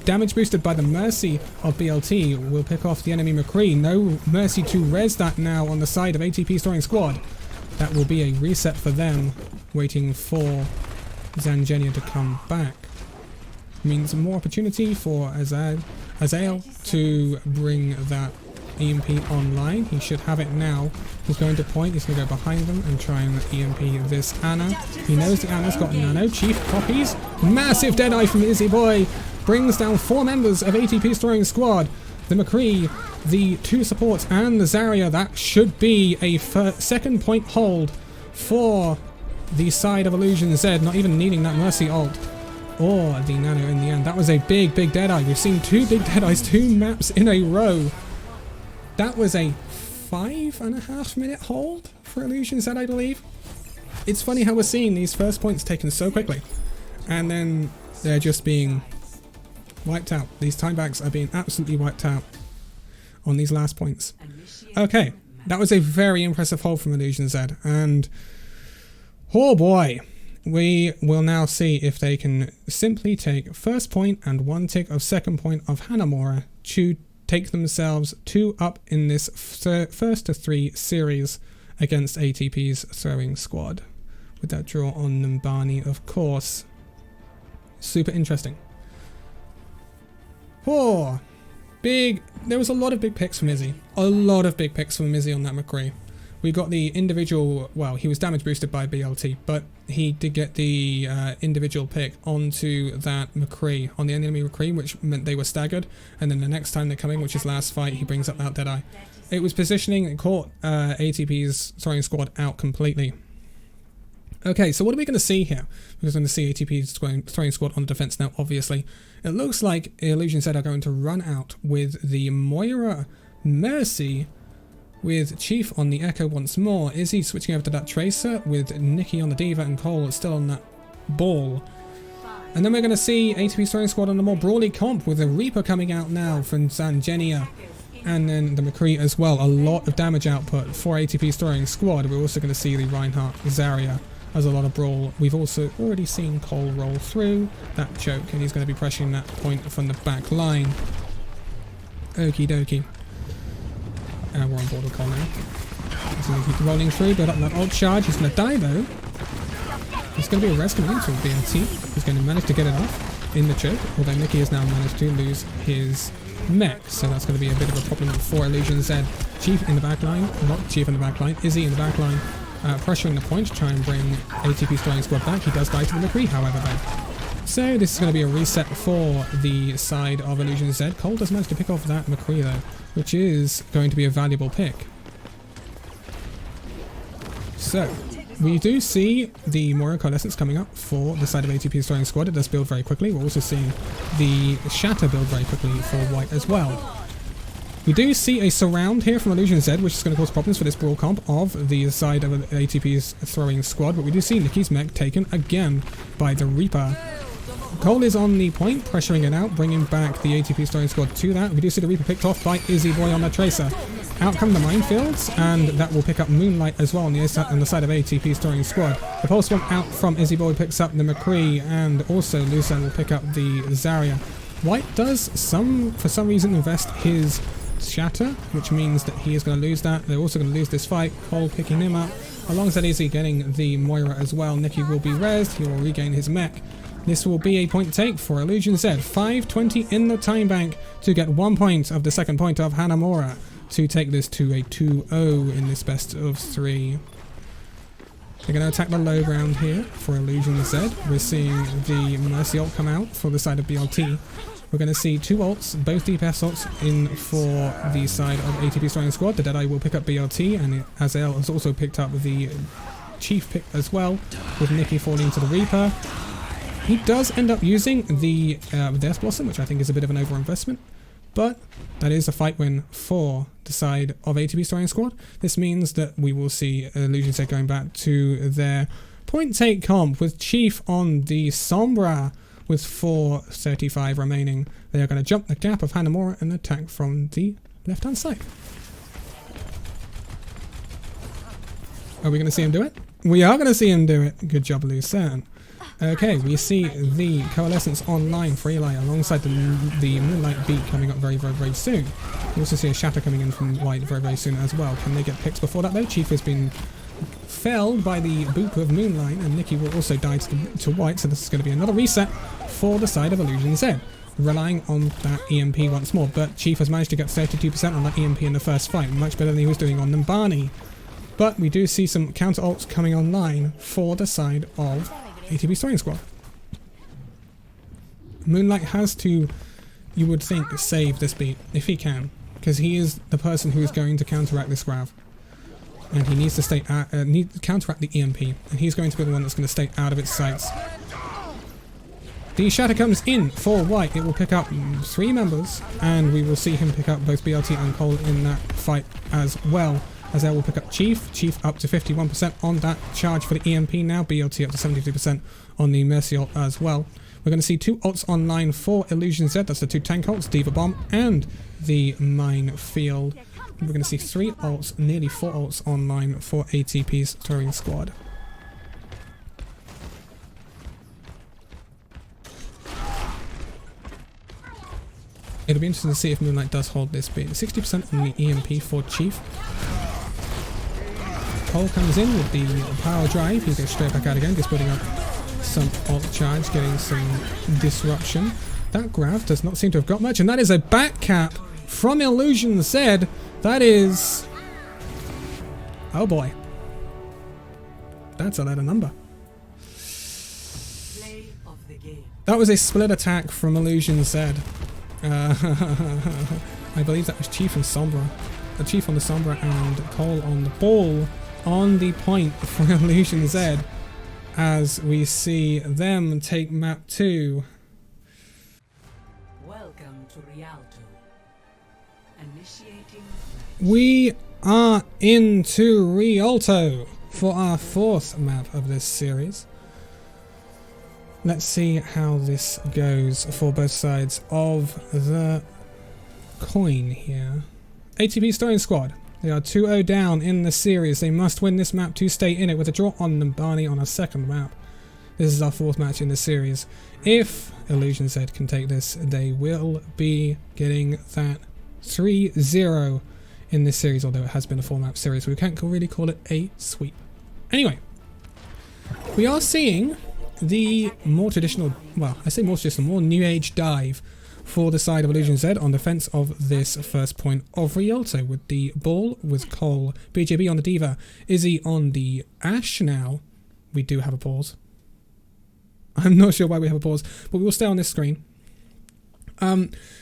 Damage boosted by the Mercy of BLT will pick off the enemy McCree. No Mercy to res that now on the side of ATP's throwing squad. That will be a reset for them, waiting for Zangenia to come back. Means more opportunity for Azael to bring that EMP online. He should have it now. He's going to point, he's going to go behind them and try and EMP this Ana. He knows the Ana's got nano. Chief copies. Massive Deadeye from Izzy Boy. Brings down 4 members of ATP's throwing squad. The McCree, the 2 supports, and the Zarya. That should be a second point hold for the side of Illusion Z, not even needing that Mercy ult or the nano in the end. That was a big Deadeye. We've seen 2 big Deadeyes, 2 maps in a row. That was a 5.5 minute hold for Illusion Z, I believe. It's funny how we're seeing these first points taken so quickly, and then they're just being wiped out. These timebacks are being absolutely wiped out on these last points. Okay, that was a very impressive hold from Illusion Z, and oh boy, we will now see if they can simply take first point and 1 tick of second point of Hanamura to take themselves 2 up in this first to 3 series against ATP's throwing squad. With that draw on Numbani, of course. Super interesting. Oh, there was a lot of big picks from Izzy. A lot of big picks from Izzy on that McCree. We got the individual, well, he was damage boosted by BLT, but he did get the individual pick onto that McCree, on the enemy McCree, which meant they were staggered. And then the next time they're coming, which is last fight, he brings up that Deadeye. It was positioning and caught ATP's throwing squad out completely. Okay, so what are we going to see here? We're going to see ATP's throwing squad on defense now, obviously. It looks like Illusion Z are going to run out with the Moira Mercy, with Chief on the Echo once more. Izzy switching over to that Tracer with Nikki on the D.Va and Cole still on that ball. And then we're going to see ATP's throwing squad on a more brawly comp with a Reaper coming out now from Zangenia. And then the McCree as well. A lot of damage output for ATP's throwing squad. We're also going to see the Reinhardt Zarya as a lot of brawl. We've also already seen Cole roll through that choke, and he's going to be pressuring that point from the back line. Okie dokie. We're on board with Cole now. He's going to keep rolling through, build up that ult charge. He's going to die though. There's going to be a res coming into BMT. He's going to manage to get it off in the choke, although Nikki has now managed to lose his mech, so that's going to be a bit of a problem for Illusion Z. Chief in the back line, not Chief in the back line, Izzy in the back line, pressuring the point to try and bring ATP's throwing squad back. He does die to the McCree, however, though. So this is going to be a reset for the side of Illusion Z. Cole does manage to pick off that McCree though, which is going to be a valuable pick. So We do see the Moira Coalescence coming up for the side of ATP's throwing squad. It does build very quickly. We're also seeing the Shatter build very quickly for white as well. We do see a surround here from Illusion Z, which is going to cause problems for this brawl comp of the side of ATP's throwing squad. But we do see Nicki's mech taken again by the Reaper. Cole is on the point, pressuring it out, bringing back the ATP's throwing squad to that. We do see the Reaper picked off by Izzy Boy on the Tracer. Out come the minefields, and that will pick up Moonlight as well on the side of ATP's throwing squad. The Pulse one out from Izzy Boy picks up the McCree, and also Lucen will pick up the Zarya. White does, for some reason, invest his Shatter, which means that he is going to lose that. They're also going to lose this fight. Cole picking him up. Alongside Izzy getting the Moira as well. Nicky will be rezzed. He will regain his mech. This will be a point take for Illusion Z. 5:20 in the time bank to get 1 point of the second point of Hanamura to take this to a 2-0 in this best of 3. They're going to attack the low ground here for Illusion Z. We're seeing the Mercy ult come out for the side of BLT. We're going to see 2 ults, both DPS ults in for the side of ATP's throwing squad. The Deadeye will pick up BLT, and Azel has also picked up the Chief pick as well, with Nicky falling to the Reaper. He does end up using the Death Blossom, which I think is a bit of an overinvestment, but that is a fight win for the side of ATP's throwing squad. This means that we will see Illusion Z going back to their point take comp with Chief on the Sombra with 4:35 remaining. They are going to jump the gap of Hanamura and attack from the left-hand side. Are we going to see him do it? We are going to see him do it. Good job, Lucerne. Okay, we see the Coalescence online for Eli alongside the Moonlight Beat coming up very, very, very soon. We also see a Shatter coming in from White very, very soon as well. Can they get picked before that though? Chief has been felled by the boop of Moonlight, and Nicky will also die to White, so this is going to be another reset for the side of Illusion Z. Relying on that EMP once more, but Chief has managed to get 32% on that EMP in the first fight, much better than he was doing on Nambani. But we do see some counter ults coming online for the side of ATP's throwing squad. Moonlight has to, you would think, save this beat, if he can, because he is the person who is going to counteract this grab. And he needs to stay counteract the EMP, and he's going to be the one that's going to stay out of its sights. The Shatter comes in for White. It will pick up 3 members, and we will see him pick up both BLT and Cole in that fight as well. Azel will pick up Chief. Chief up to 51% on that charge for the EMP now. BLT up to 72% on the Mercy ult as well. We're going to see 2 ults online for Illusion Z. That's the 2 tank ults, Diva Bomb and the Minefield. We're going to see 3 ults, nearly 4 ults online for ATP's throwing squad. It'll be interesting to see if Moonlight does hold this beat. 60% on the EMP for Chief. Cole comes in with the power drive. He goes straight back out again, just putting up some ult charge, getting some disruption. That grab does not seem to have got much, and that is a back cap from Illusion Z. That is... oh boy. That's a letter number. That was a split attack from Illusion Z. I believe that was Chief and Sombra. The Chief on the Sombra and Cole on the ball on the point for Illusion Z, as we see them take map 2. Welcome to Rialto. Initiating. We are into Rialto for our 4th map of this series. Let's see how this goes for both sides of the coin here. ATP's throwing squad. They are 2-0 down in the series. They must win this map to stay in it with a draw on Nambani on a 2nd map. This is our 4th match in the series. If Illusion Z can take this, they will be getting that 3-0 in this series, although it has been a 4-map series. We can't really call it a sweep. Anyway, we are seeing the more traditional, well, I say more traditional, more new age dive for the side of Illusion Z on defense of this first point of Rialto, with the ball with Cole, BJB on the Diva, Izzy on the Ashe now. We do have a pause. I'm not sure why we have a pause, but we will stay on this screen.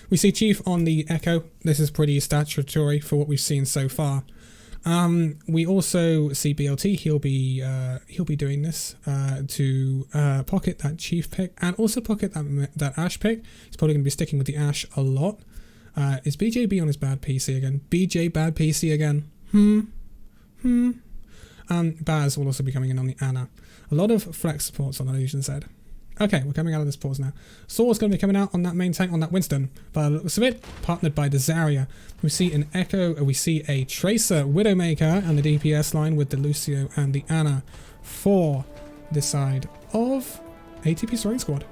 We see Chief on the Echo. This is pretty statutory for what we've seen so far. We also see BLT. He'll be doing this to pocket that Chief pick and also pocket that Ashe pick. He's probably going to be sticking with the Ashe a lot. Is BJB on his bad PC again? BJ bad PC again? Baz will also be coming in on the Ana. A lot of flex supports on Illusion Z. Okay, we're coming out of this pause now. Thor's going to be coming out on that main tank, on that Winston. By the looks of it, partnered by the Zarya. We see an Echo, we see a Tracer, Widowmaker, and the DPS line with the Lucio and the Ana for this side of ATP Soaring Squad.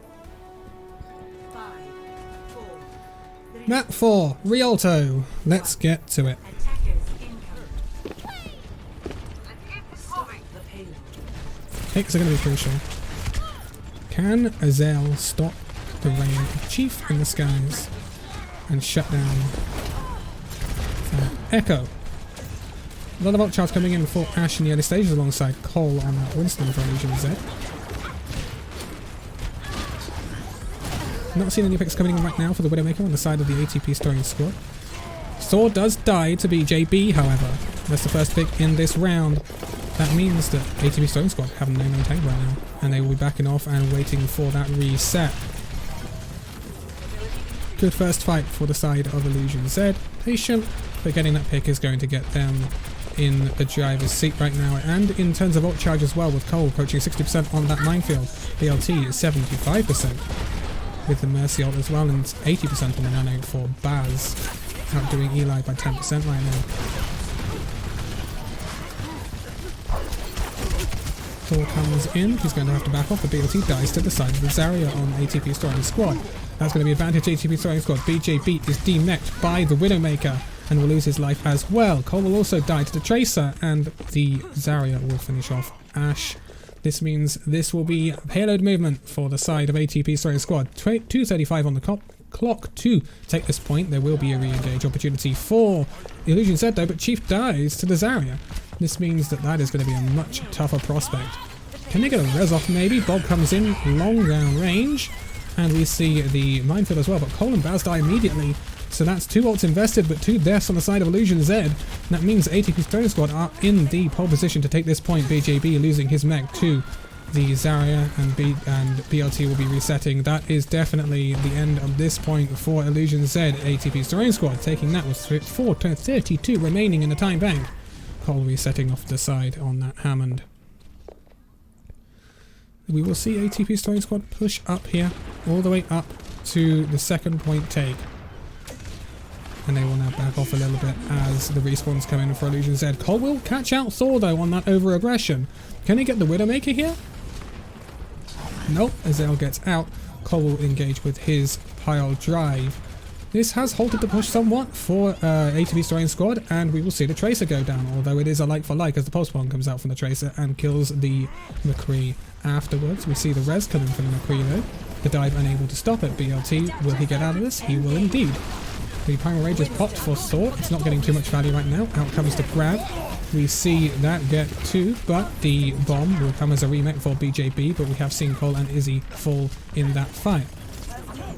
Map 4, Rialto. Let's get to it. Picks are going to be crucial. Can Azel stop the reign of Chief in the skies and shut down Echo? A lot of ult charge coming in for Ashe in the early stages alongside Cole on that Winston for Illusion Z. Not seeing any picks coming in right now for the Widowmaker on the side of the ATP Soaring Squad. Thor does die to BJB, however. That's the first pick in this round. That means that ATP Soaring Squad have no main tank right now, and they will be backing off and waiting for that reset. Good first fight for the side of Illusion Z. Patient, but getting that pick is going to get them in the driver's seat right now. And in terms of ult charge as well, with Cole approaching 60% on that minefield. BLT is 75% with the Mercy ult as well, and 80% on the Nano for Baz, outdoing Eli by 10% right now. Thor comes in, he's going to have to back off, the BLT dies to the side of the Zarya on ATP Soaring Squad. That's going to be advantage ATP Soaring Squad. BJB is demeched by the Widowmaker and will lose his life as well. Cole will also die to the Tracer, and the Zarya will finish off Ashe. This means this will be payload movement for the side of ATP Soaring Squad. 2:35 on the clock to take this point. There will be a re-engage opportunity for Illusion Z though, but Chief dies to the Zarya. This means that is going to be a much tougher prospect. Can they get a res off maybe? Bob comes in, long down range, and we see the minefield as well, but Cole and Baz die immediately. So that's 2 ults invested, but 2 deaths on the side of Illusion Z. And that means ATP Soaring Squad are in the pole position to take this point. BJB losing his mech to the Zarya, and BLT will be resetting. That is definitely the end of this point for Illusion Z. ATP Soaring Squad taking that with 4:32 remaining in the time bank. Cole resetting off the side on that Hammond. We will see ATP Soaring Squad push up here, all the way up to the second point take. And they will now back off a little bit as the respawns come in for Illusion Z. Cole will catch out Thor though on that over-aggression. Can he get the Widowmaker here? Nope, Azel gets out. Cole will engage with his pile drive. This has halted the push somewhat for ATP Soaring Squad, and we will see the Tracer go down, although it is a like for like as the pulse bomb comes out from the Tracer and kills the McCree afterwards. We see the res coming from the McCree though. The dive unable to stop it. BLT, will he get out of this? He will indeed. The Primal Rage is popped for Thor. It's not getting too much value right now. Out comes the grab. We see that get 2, but the bomb will come as a remake for BJB, but we have seen Cole and Izzy fall in that fight.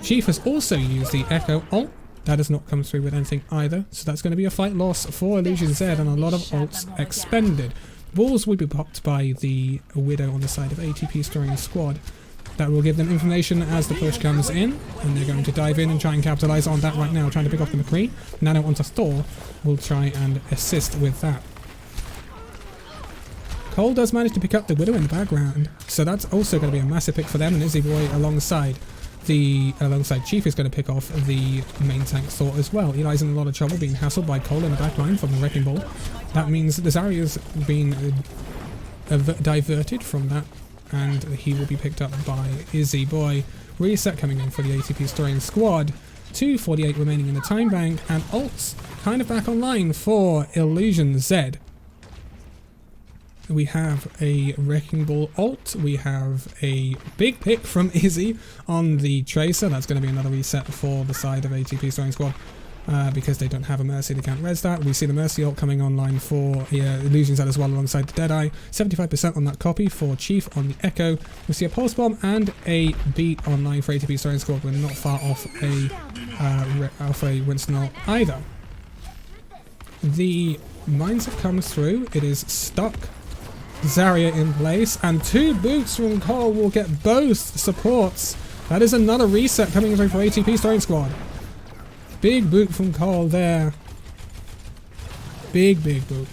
Chief has also used the Echo ult. That has not come through with anything either, so that's going to be a fight loss for Illusion Z and a lot of ults expended. Balls will be popped by the Widow on the side of ATP Soaring Squad. That will give them information as the push comes in, and they're going to dive in and try and capitalize on that right now, trying to pick off the McCree. Nano onto Thor will try and assist with that. Cole does manage to pick up the Widow in the background, so that's also going to be a massive pick for them, and Izzy Boy alongside Chief is going to pick off the main tank Thor as well. Eli's in a lot of trouble, being hassled by Cole in the back line from the Wrecking Ball. That means that the Zarya's been diverted from that, and he will be picked up by Izzy Boy. Reset coming in for the ATP Soaring Squad. 2:48 remaining in the time bank, and ults kind of back online for Illusion Z. We have a Wrecking Ball ult. We have a big pick from Izzy on the Tracer. That's going to be another reset for the side of ATP Soaring Squad. Because they don't have a Mercy, they can't res that. We see the Mercy ult coming online for Illusion Z as well alongside the Deadeye. 75% on that copy for Chief on the Echo. We see a Pulse Bomb and a beat online for ATP Soaring Squad. We're not far off a Winston ult either. The Mines have come through. It is stuck Zarya in place, and 2 boots from Cole will get both supports. That is another reset coming through for ATP starting squad. Big boot from Cole there. Big boot.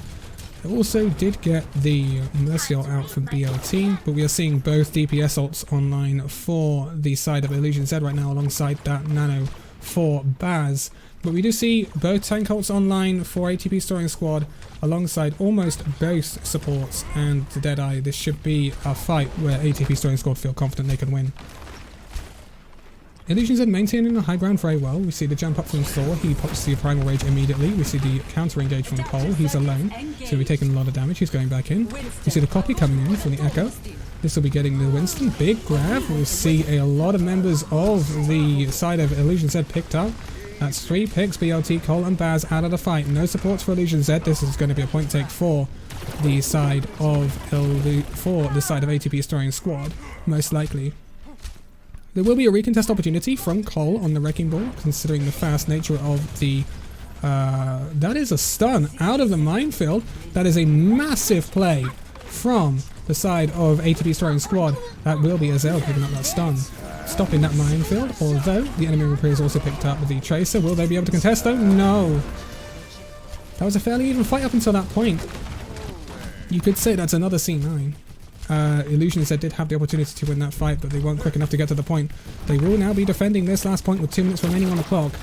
Also did get the Mercy ult out from BLT, but we are seeing both DPS ults online for the side of Illusion Z right now alongside that Nano for Baz. But we do see both tank ults online for ATP starting squad alongside almost both supports and the Deadeye. This should be a fight where ATP starting squad feel confident they can win. Illusion Z maintaining the high ground very well. We see the jump up from Thor. He pops the Primal Rage immediately. We see the counter engage from Cole. He's alone, so we're taking a lot of damage. He's going back in. We see the copy coming in from the Echo. This will be getting the Winston. Big grab. We'll see a lot of members of the side of Illusion Z picked up. That's 3 picks, BLT, Cole and Baz out of the fight. No supports for Illusion Z. This is going to be a point take for the side of ATP starting squad, most likely. There will be a recontest opportunity from Cole on the Wrecking Ball, considering the fast nature of the... that is a stun out of the minefield. That is a massive play from the side of ATP starting squad. That will be Azel picking up that stun, stopping that minefield, although the enemy repair has also picked up the Tracer. Will they be able to contest though? No. That was a fairly even fight up until that point. You could say that's another C9. Illusion Z did have the opportunity to win that fight, but they weren't quick enough to get to the point. They will now be defending this last point with 2 minutes remaining on the clock.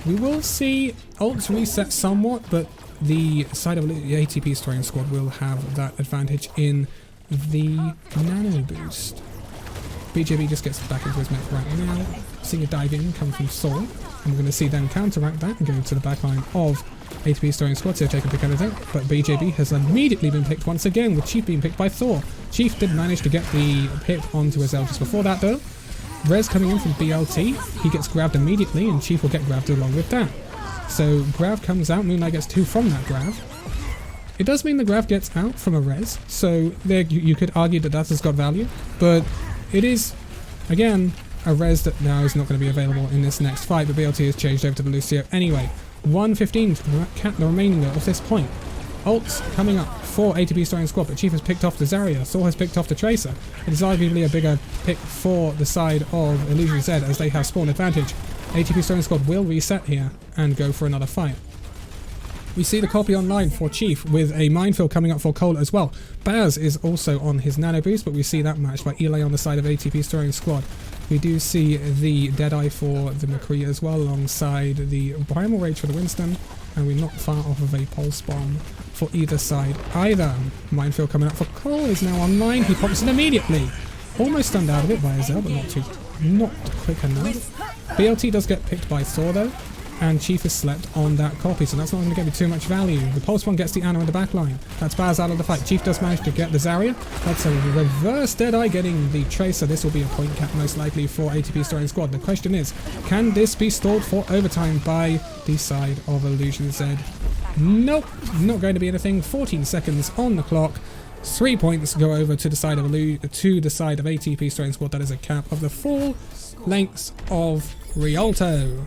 We will see ults reset somewhat, but the side of the ATP starting squad will have that advantage in the nano boost. BJB just gets back into his mech right now, seeing a dive in come from Thor, and we're going to see them counteract that and go to the backline of ATP starting squad, see if they can pick anything, but BJB has immediately been picked once again, with Chief being picked by Thor. Chief did manage to get the pick onto Azel just before that though. Rez coming in from BLT, he gets grabbed immediately and Chief will get grabbed along with that. So Grav comes out, Moonlight gets 2 from that Grav. It does mean the Grav gets out from a Rez, so there you could argue that that has got value, but it is, again, a Rez that now is not going to be available in this next fight, but BLT has changed over to the Lucio anyway. 1:15 to cap the remainder of this point. Ults coming up for ATP starting squad, but Chief has picked off the Zarya, Thor has picked off the Tracer. It is arguably a bigger pick for the side of Illusion Z as they have spawn advantage. ATP starting squad will reset here and go for another fight. We see the copy online for Chief with a minefield coming up for Cole as well. Baz is also on his nano boost, but we see that matched by Eli on the side of ATP starting squad. We do see the Deadeye for the McCree as well, alongside the Primal Rage for the Winston, and we're not far off of a Pulse Bomb for either side either. Minefield coming up for Cole is now online. He pops it immediately. Almost stunned out of it by Azel, but not quick enough. BLT does get picked by Thor though, and Chief is slept on that copy, so that's not going to give you too much value. The Pulse one gets the Ana in the back line. That's Baz out of the fight. Chief does manage to get the Zarya. That's a reverse Deadeye getting the Tracer. This will be a point cap most likely for ATP starting squad. The question is, can this be stalled for overtime by the side of Illusion Z? Nope, not going to be anything. 14 seconds on the clock. 3 points go over to the side of ATP starting squad. That is a cap of the full lengths of Rialto.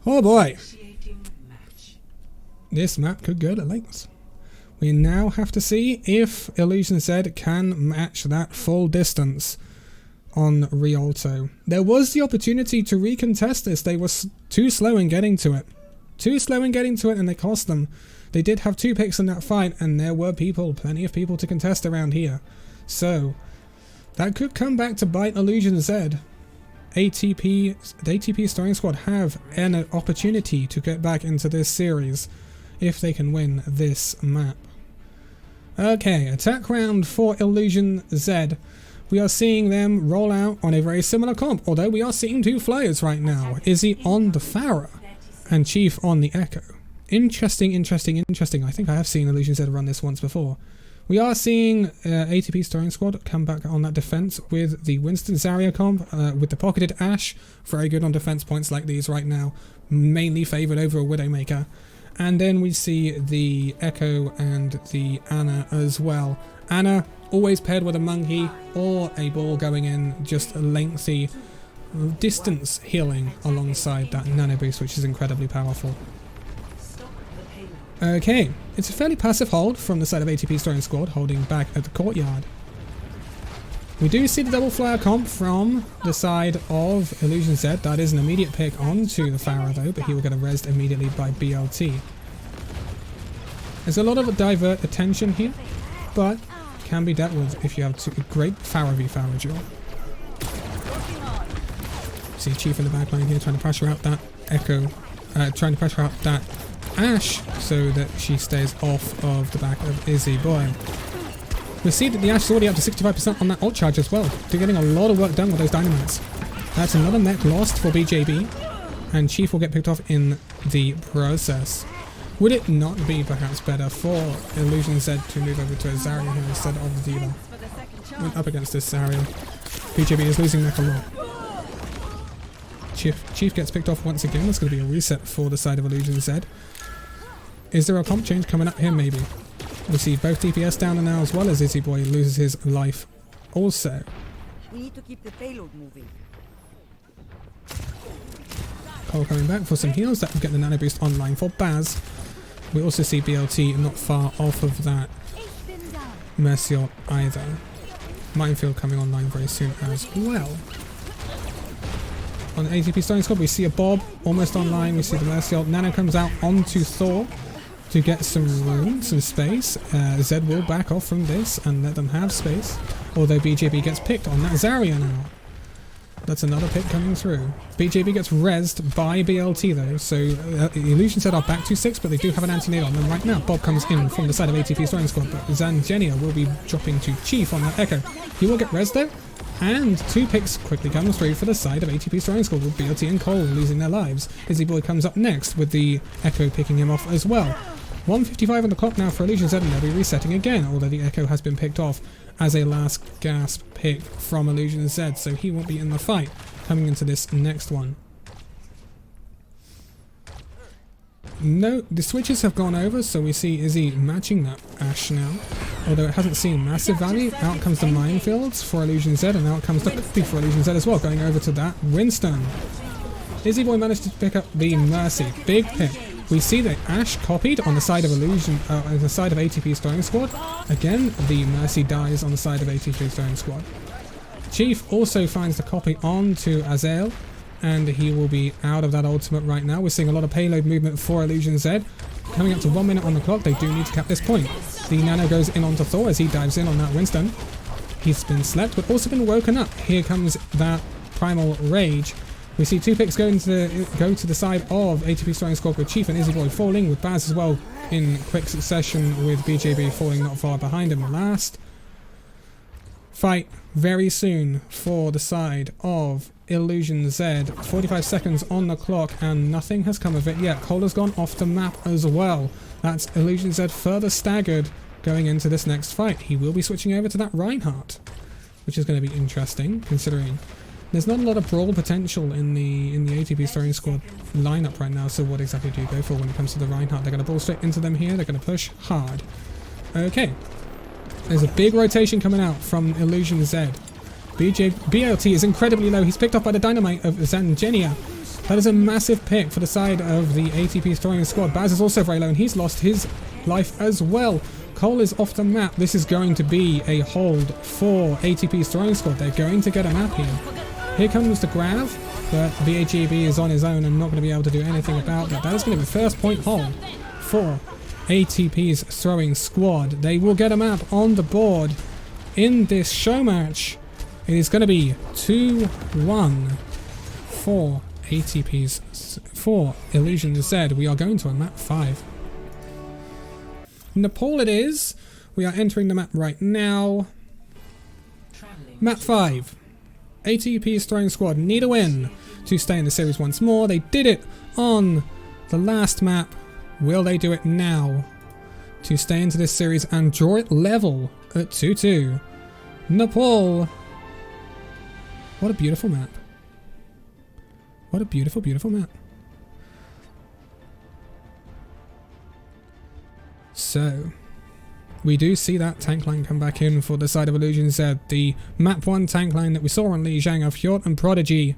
Oh boy, this map could go to lengths. We now have to see if Illusion Z can match that full distance on Rialto. There was the opportunity to recontest this. They were too slow in getting to it. And they cost them. They did have 2 picks in that fight, and there were plenty of people to contest around here. So, that could come back to bite Illusion Z. The ATP starting squad have an opportunity to get back into this series if they can win this map. Okay, attack round for Illusion Z. We are seeing them roll out on a very similar comp, although we are seeing 2 flyers right now. Izzy on the Pharah and Chief on the Echo. Interesting. I think I have seen Illusion Z run this once before. We are seeing ATP starting squad come back on that defense with the Winston Zarya comp, with the pocketed Ashe. Very good on defense points like these right now. Mainly favored over a Widowmaker. And then we see the Echo and the Ana as well. Ana always paired with a monkey or a ball going in, just a lengthy distance healing alongside that nano boost, which is incredibly powerful. Okay, it's a fairly passive hold from the side of ATP's throwing squad, holding back at the courtyard. We do see the double flare comp from the side of Illusion Z. That is an immediate pick onto the Pharah though, but he will get rezzed immediately by BLT. There's a lot of divert attention here, but can be dealt with if you have a great Pharah v Pharah duel. See Chief in the backline here trying to pressure out that Echo, trying to pressure out that Ashe so that she stays off of the back of Izzy Boy. We see that the Ashe is already up to 65% on that ult charge as well. They're getting a lot of work done with those dynamites. That's another mech lost for BJB, and Chief will get picked off in the process. Would it not be perhaps better for Illusion Z to move over to a Zarya here instead of the Diva? Went up against this Zarya. BJB is losing mech a lot. Chief gets picked off once again. That's going to be a reset for the side of Illusion Z. Is there a comp change coming up here maybe? We see both DPS down now as well as Izzy Boy loses his life also. We need to keep the payload moving. Cole coming back for some heals. That will get the nano boost online for Baz. We also see BLT not far off of that Mercy ult either. Minefield coming online very soon as well. On the ATP starting squad we see a Bob almost online. We see the Mercy ult. Nano comes out onto Thor to get some room, some space. Zed will back off from this and let them have space. Although BJB gets picked on that Zarya now. That's another pick coming through. BJB gets rezzed by BLT though, so Illusion Z are back to 6, but they do have an anti-nade on them right now. Bob comes in from the side of ATP's throwing squad, but Danconia will be dropping to Chief on that Echo. He will get rezzed though, and 2 picks quickly come through for the side of ATP's throwing squad with BLT and Cole losing their lives. Izzy Boy comes up next with the Echo picking him off as well. 1:55 on the clock now for Illusion Z, and they'll be resetting again, although the Echo has been picked off as a last gasp pick from Illusion Z, so he won't be in the fight coming into this next one. No, the switches have gone over, so we see Izzy matching that Ashe now, although it hasn't seen massive value. Out comes the minefields for Illusion Z, and out comes the copy for Illusion Z as well, going over to that Winston. Izzy Boy managed to pick up the Mercy, big pick. We see that Ashe copied on the side of Illusion, on the side of ATP's throwing squad. Again, the Mercy dies on the side of ATP's throwing squad. Chief also finds the copy onto Azael, and he will be out of that ultimate right now. We're seeing a lot of payload movement for Illusion Z. Coming up to 1 minute on the clock, they do need to cap this point. The Nano goes in onto Thor as he dives in on that Winston. He's been slept, but also been woken up. Here comes that Primal Rage. We see 2 picks go to the side of ATP's throwing squad with Chief and Izzy Boy falling, with Baz as well in quick succession, with BJB falling not far behind him. Last fight very soon for the side of Illusion Z. 45 seconds on the clock and nothing has come of it yet. Cole has gone off the map as well. That's Illusion Z further staggered going into this next fight. He will be switching over to that Reinhardt, which is going to be interesting considering there's not a lot of brawl potential in the ATP's throwing squad lineup right now, so what exactly do you go for when it comes to the Reinhardt? They're going to ball straight into them here, they're going to push hard. Okay, there's a big rotation coming out from Illusion Z. BLT is incredibly low, he's picked off by the dynamite of Danconia. That is a massive pick for the side of the ATP's throwing squad. Baz is also very low and he's lost his life as well. Cole is off the map. This is going to be a hold for ATP's throwing squad. They're going to get a map here. Here comes the grab, but BAGB is on his own and not going to be able to do anything about that. That is going to be the first point hold for ATP's throwing squad. They will get a map on the board in this show match. It is going to be 2-1 for for Illusion Z. We are going to a map 5. Nepal it is. We are entering the map right now. Map 5. ATP's throwing squad need a win to stay in the series once more. They did it on the last map. Will they do it now to stay into this series and draw it level at 2-2? Nepal. What a beautiful map. What a beautiful, beautiful map. So, we do see that tank line come back in for the side of Illusion Z. The map 1 tank line that we saw on Li Zhang of Fjord and Prodigy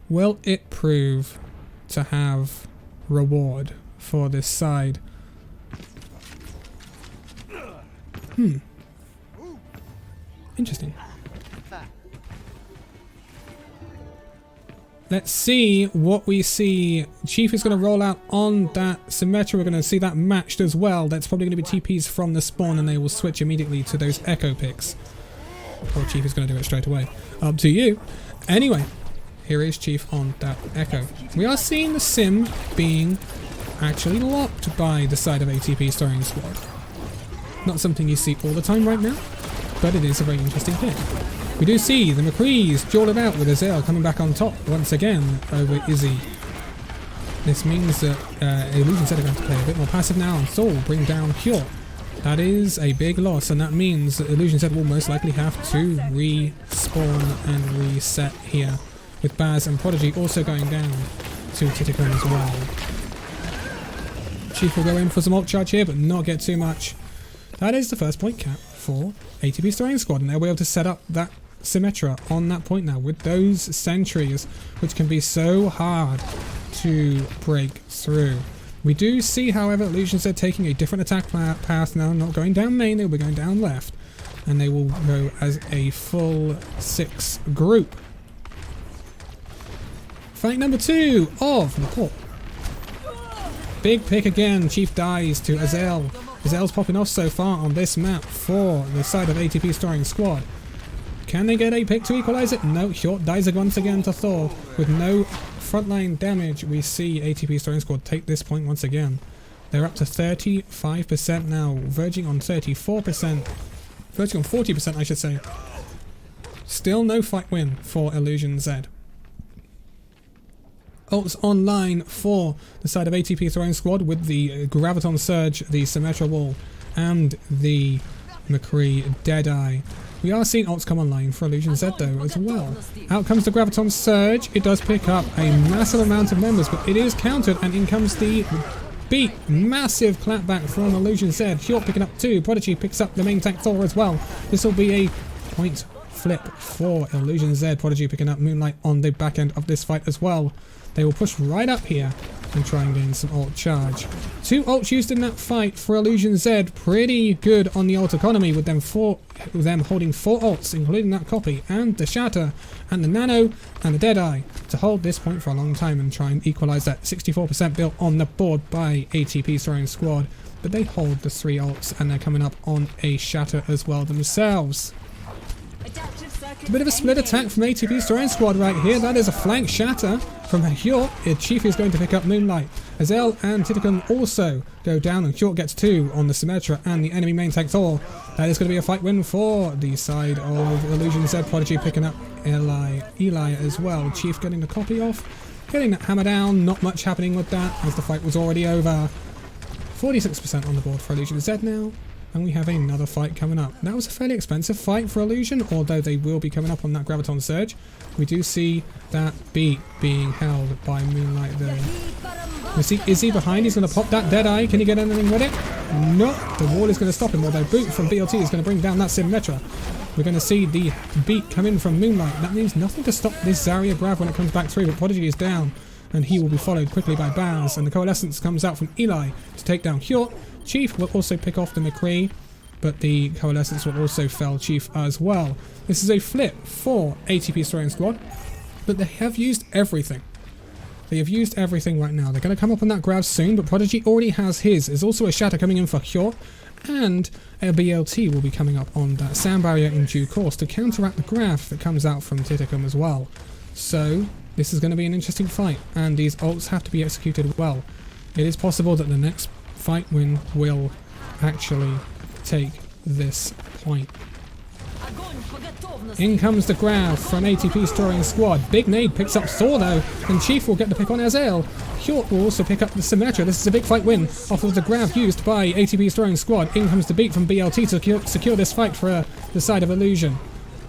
Will it prove to have reward for this side? Interesting. Let's see what we see. Chief is going to roll out on that Symmetra. We're going to see that matched as well. That's probably going to be TPs from the spawn, and they will switch immediately to those Echo picks. Or Chief is going to do it straight away. Up to you. Anyway, here is Chief on that Echo. We are seeing the Sim being actually locked by the side of ATP Starring Squad. Not something you see all the time right now, but it is a very interesting thing. We do see the McCrees duel it out with Azael coming back on top once again over Izzy. This means that Illusion Zed are going to play a bit more passive now, and Thor will bring down Cure. That is a big loss, and that means that Illusion Zed will most likely have to respawn and reset here, with Baz and Prodigy also going down to Titicon as well. Chief will go in for some ult charge here, but not get too much. That is the first point cap for ATP Starring Squad, and they'll be able to set up that Symmetra on that point now with those sentries, which can be so hard to break through. We do see, however, Illusion Zed taking a different attack path now, not going down main, they'll be going down left, and they will go as a full 6 group. Fight number 2 of Nepal. Big pick again, Chief dies to Azael. Azael's popping off so far on this map for the side of ATP Starring Squad. Can they get a pick to equalize it? No, Hjort dies once again to Thor. With no frontline damage, we see ATP Starring Squad take this point once again. They're up to 35% now, verging on 34%. Verging on 40%, I should say. Still no fight win for Illusion Zed. Ults online for the side of ATP Throwing Squad with the Graviton Surge, the Symmetra Wall, and the McCree Deadeye. We are seeing ults come online for Illusion Zed though as well. Out comes the Graviton Surge. It does pick up a massive amount of members, but it is countered, and in comes the beat. Massive clapback from Illusion Zed. Hjort picking up 2. Prodigy picks up the main tank Thor as well. This will be a point flip for Illusion Zed. Prodigy picking up Moonlight on the back end of this fight as well. They will push right up here and try and gain some ult charge. 2 ults used in that fight for Illusion Zed. Pretty good on the ult economy, with them holding 4 ults, including that copy, and the Shatter, and the Nano, and the Deadeye, to hold this point for a long time and try and equalize that 64% built on the board by ATP Throwing Squad. But they hold the 3 ults, and they're coming up on a Shatter as well themselves. A bit of a split attack from ATP's Throwing Squad right here. That is a flank Shatter from Hjort. Chief is going to pick up Moonlight. Azael and Titicon also go down, and Hjort gets 2 on the Symmetra and the enemy main tank Thor. That is going to be a fight win for the side of Illusion Zed. Prodigy picking up Eli as well. Chief getting the copy off, getting that hammer down. Not much happening with that as the fight was already over. 46% on the board for Illusion Zed now. And we have another fight coming up. That was a fairly expensive fight for Illusion, although they will be coming up on that Graviton Surge. We do see that beat being held by Moonlight there. We see Izzy behind. He's going to pop that Deadeye. Can he get anything with it? No. The wall is going to stop him, although Boot from BLT is going to bring down that Symmetra. We're going to see the beat come in from Moonlight. That means nothing to stop this Zarya grab when it comes back through, but Prodigy is down, and he will be followed quickly by Baz. And the Coalescence comes out from Eli to take down Hjort. Chief will also pick off the McCree, but the Coalescence will also fell Chief as well. This is a flip for ATP's Throwing Squad, but they have used everything. They have used everything right now. They're going to come up on that grab soon, but Prodigy already has his. There's also a Shatter coming in for Hjort, and a BLT will be coming up on that Sound Barrier in due course to counteract the grab that comes out from Titicum as well. So this is going to be an interesting fight, and these ults have to be executed well. It is possible that the next fight win will actually take this point. In comes the grab from ATP's Throwing Squad. Big Nade picks up Thor though, and Chief will get the pick on Azael. Hjort will also pick up the Symmetra. This is a big fight win off of the grab used by ATP's Throwing Squad. In comes the beat from BLT to secure this fight for the side of Illusion.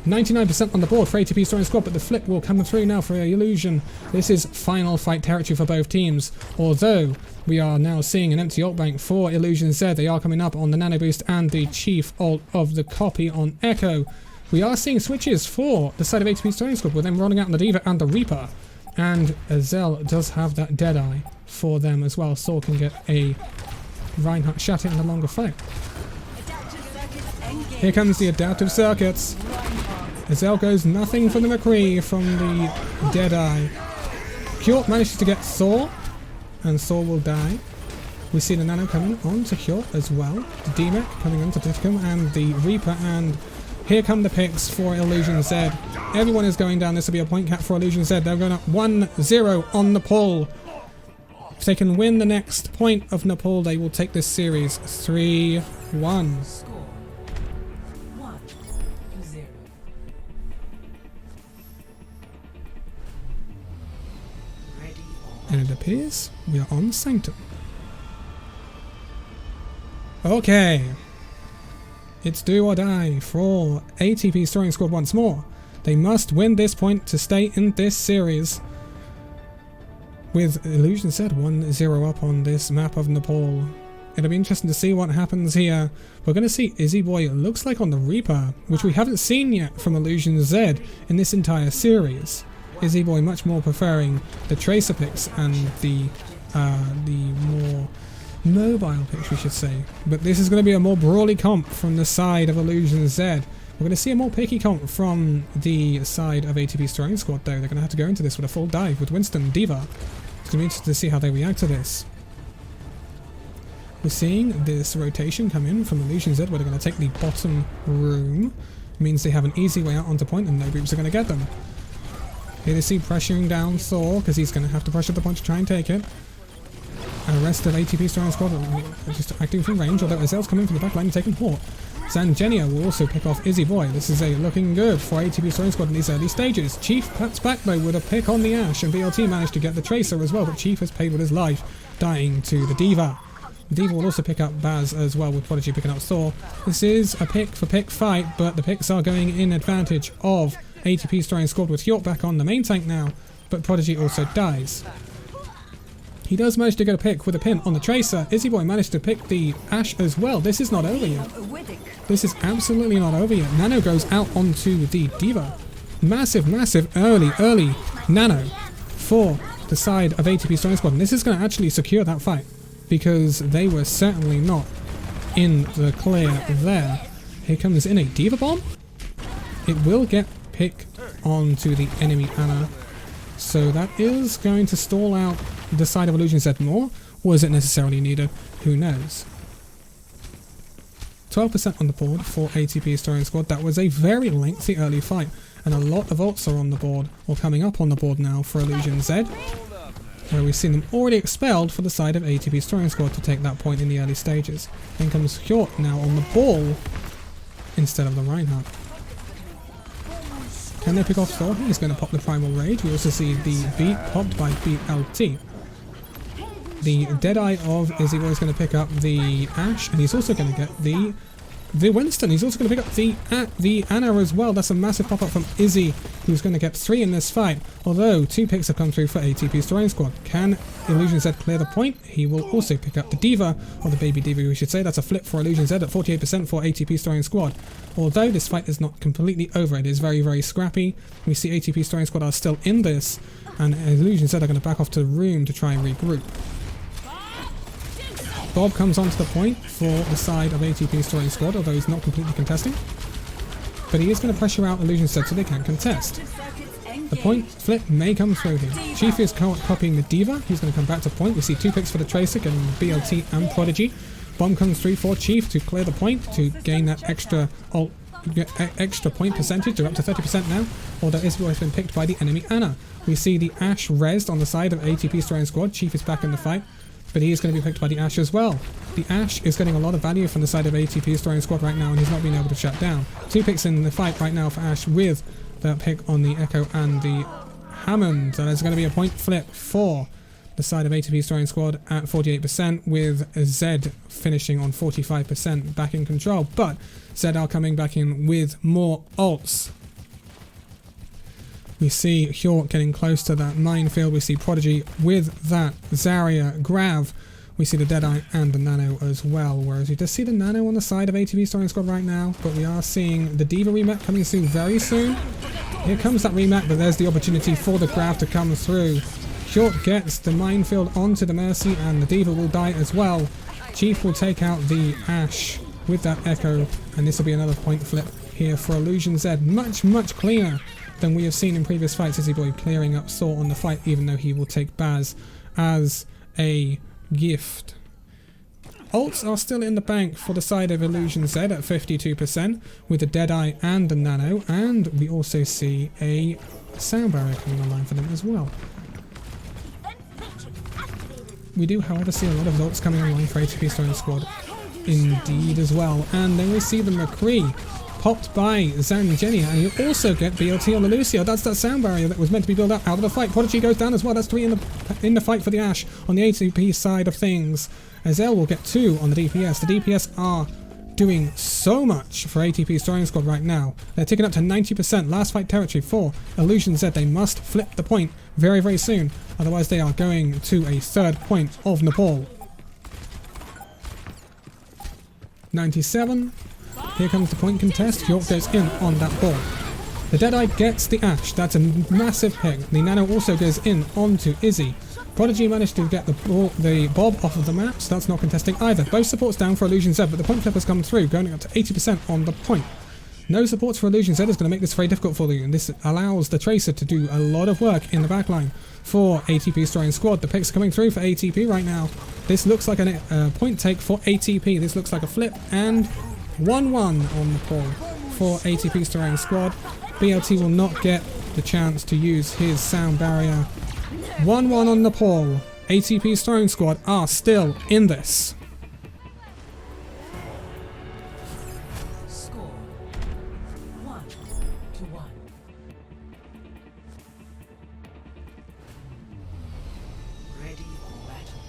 99% on the board for ATP's Throwing Squad, but the flip will come through now for Illusion. This is final fight territory for both teams, although we are now seeing an empty ult bank for Illusion Z. They are coming up on the Nano Boost and the Chief ult of the copy on Echo. We are seeing switches for the side of ATP's Throwing Squad with them rolling out on the Diva and the Reaper. And Azel does have that Deadeye for them as well. Thor can get a Reinhardt shut in the longer fight. Here comes the adaptive circuits. Azel goes nothing for the McCree from the Deadeye. Hjort manages to get Thor, and Thor will die. We see the Nano coming on to Hjort as well. The D-Mech coming on to Titcombe and the Reaper, and here come the picks for Illusion Z. Everyone is going down. This will be a point cap for Illusion Z. They're going up 1-0 on Nepal. If they can win the next point of Nepal, they will take this series 3-1. Score 1-0. Ready or And it appears we are on Sanctum. Okay. It's do or die for ATP's throwing squad once more. They must win this point to stay in this series. With Illusion Z 1-0 up on this map of Nepal. It'll be interesting to see what happens here. We're going to see Izzy Boy, it looks like on the Reaper, which we haven't seen yet from Illusion Z in this entire series. Izzy Boy much more preferring the Tracer picks and the more mobile picks, we should say. But this is going to be a more brawly comp from the side of Illusion Z. We're going to see a more picky comp from the side of ATP's throwing squad though. They're going to have to go into this with a full dive with Winston and D.Va. It's going to be interesting to see how they react to this. We're seeing this rotation come in from Illusion Z where they're going to take the bottom room. It means they have an easy way out onto point and no groups are going to get them. Here they see pressuring down Thor because he's going to have to pressure the point to try and take it. And the rest of ATP's throwing squad are just acting from range, although Azel's coming from the back line and taking Hort. Zangenia will also pick off Izzy Boy. This is looking good for ATP's throwing squad in these early stages. Chief cuts back though with a pick on the Ashe, and BLT managed to get the Tracer as well, but Chief has paid with his life, dying to the D.Va. The D.Va will also pick up Baz as well, with Prodigy picking up Thor. This is a pick for pick fight, but the picks are going in advantage of ATP's throwing squad with Hjort back on the main tank now, but Prodigy also dies. He does manage to get a pick with a pin on the Tracer. Izzy Boy managed to pick the Ashe as well. This is not over yet. This is absolutely not over yet. Nano goes out onto the D.Va. Massive early Nano for the side of ATP's throwing squad. And this is going to actually secure that fight because they were certainly not in the clear there. Here comes in a D.Va bomb. It will get picked onto the enemy Ana. So that is going to stall out the side of Illusion Z more. Was it necessarily needed? Who knows? 12% on the board for ATP's throwing squad. That was a very lengthy early fight, and a lot of ults are on the board, or coming up on the board now for Illusion Z, where we've seen them already expelled for the side of ATP's throwing squad to take that point in the early stages. Then comes Hjort now on the ball instead of the Reinhardt. Can they pick off Thor? He's going to pop the Primal Rage. We also see the beat popped by BLT. The Deadeye of Izzy Boy is going to pick up the Ashe, and he's also going to get the Winston. He's also going to pick up the Ana as well. That's a massive pop-up from Izzy, who's going to get 3 in this fight, although 2 picks have come through for ATP's throwing squad. Can Illusion Z clear the point? He will also pick up the D.Va, or the baby D.Va we should say. That's a flip for Illusion Z at 48% for ATP's throwing squad. Although this fight is not completely over, it is very scrappy. We see ATP's throwing squad are still in this, and Illusion Z are going to back off to the room to try and regroup. Bob comes onto the point for the side of ATP's throwing squad, although he's not completely contesting. But he is going to pressure out Illusion Z so they can contest. The point flip may come through here. Chief is copying the D.Va. He's going to come back to point. We see 2 picks for the Tracer, getting BLT and Prodigy. Bomb comes through for Chief to clear the point, to gain that extra point percentage. They're up to 30% now, although Izzy has been picked by the enemy Ana. We see the Ashe rezzed on the side of ATP's throwing squad. Chief is back in the fight, but he is going to be picked by the Ashe as well. The Ashe is getting a lot of value from the side of ATP's throwing squad right now, and he's not being able to shut down. 2 picks in the fight right now for Ashe with that pick on the Echo and the Hammond. So there's going to be a point flip for the side of ATP's throwing squad at 48%, with Zed finishing on 45% back in control. But Zed are coming back in with more ults. We see Hjort getting close to that minefield. We see Prodigy with that Zarya Grav. We see the Deadeye and the Nano as well, whereas we just see the Nano on the side of ATP's throwing squad right now, but we are seeing the D.Va remap coming soon, very soon. Here comes that remap, but there's the opportunity for the grab to come through. Hjort gets the minefield onto the Mercy, and the Diva will die as well. Chief will take out the Ashe with that Echo, and this will be another point flip here for Illusion Z. Much, much cleaner than we have seen in previous fights. Izzy Boy clearing up Thor on the fight, even though he will take Baz as a gift. Ults are still in the bank for the side of Illusion Z at 52% with the Deadeye and the Nano, and we also see a sound barrier coming online for them as well. We do, however, see a lot of ults coming online for ATP Starring Squad indeed as well, and then we see the McCree popped by Zangenia, and you also get BLT on the Lucio. That's that sound barrier that was meant to be built up out of the fight. Prodigy goes down as well. That's 3 in the fight for the Ashe on the ATP side of things. Azel will get 2 on the DPS. The DPS are doing so much for ATP Starring Squad right now. They're ticking up to 90%. Last fight territory for Illusion Z. They must flip the point very, very soon. Otherwise they are going to a third point of Nepal. 97. Here comes the point contest. Hjort goes in on that ball. The Deadeye gets the Ashe. That's a massive pick. The Nano also goes in onto Izzy. Prodigy managed to get the Bob off of the map, so that's not contesting either. Both supports down for Illusion Z, but the point flip has come through, going up to 80% on the point. No supports for Illusion Z is going to make this very difficult for you, and this allows the Tracer to do a lot of work in the backline for ATP Starring Squad. The picks are coming through for ATP right now. This looks like a point take for ATP. This looks like a flip, and 1-1 on the poll for ATP Starring Squad. BLT will not get the chance to use his sound barrier. 1-1 on Nepal. ATP Starring Squad are still in this. Score 1-1. Ready for battle.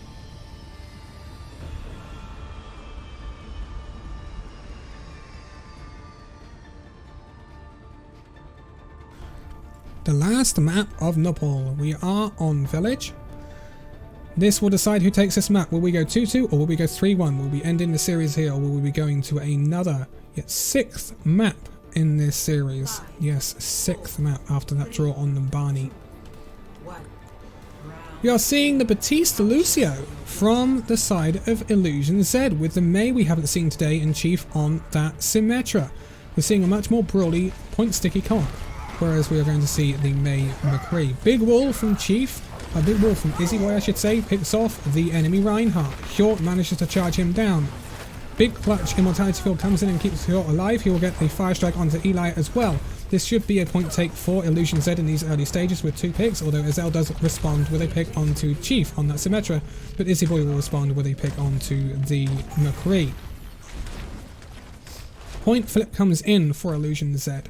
The last map of Nepal. We are on Village. This will decide who takes this map. Will we go 2-2 or will we go 3-1? Will we end in the series here, or will we be going to another, yet 6th map in this series? Yes, 6th map after that draw on Numbani. We are seeing the Batista Lucio from the side of Illusion Z with the Mei we haven't seen today in Chief on that Symmetra. We're seeing a much more brawly, point sticky comp. Whereas we are going to see the Mei McCree. Big wall from Chief, a big wall from Izzy Boy I should say, picks off the enemy Reinhardt. Hjort manages to charge him down. Big clutch Immortality Field comes in and keeps Hjort alive. He will get the Fire Strike onto Eli as well. This should be a point take for Illusion Z in these early stages with 2 picks, although Azel does respond with a pick onto Chief on that Symmetra, but Izzy Boy will respond with a pick onto the McCree. Point flip comes in for Illusion Z.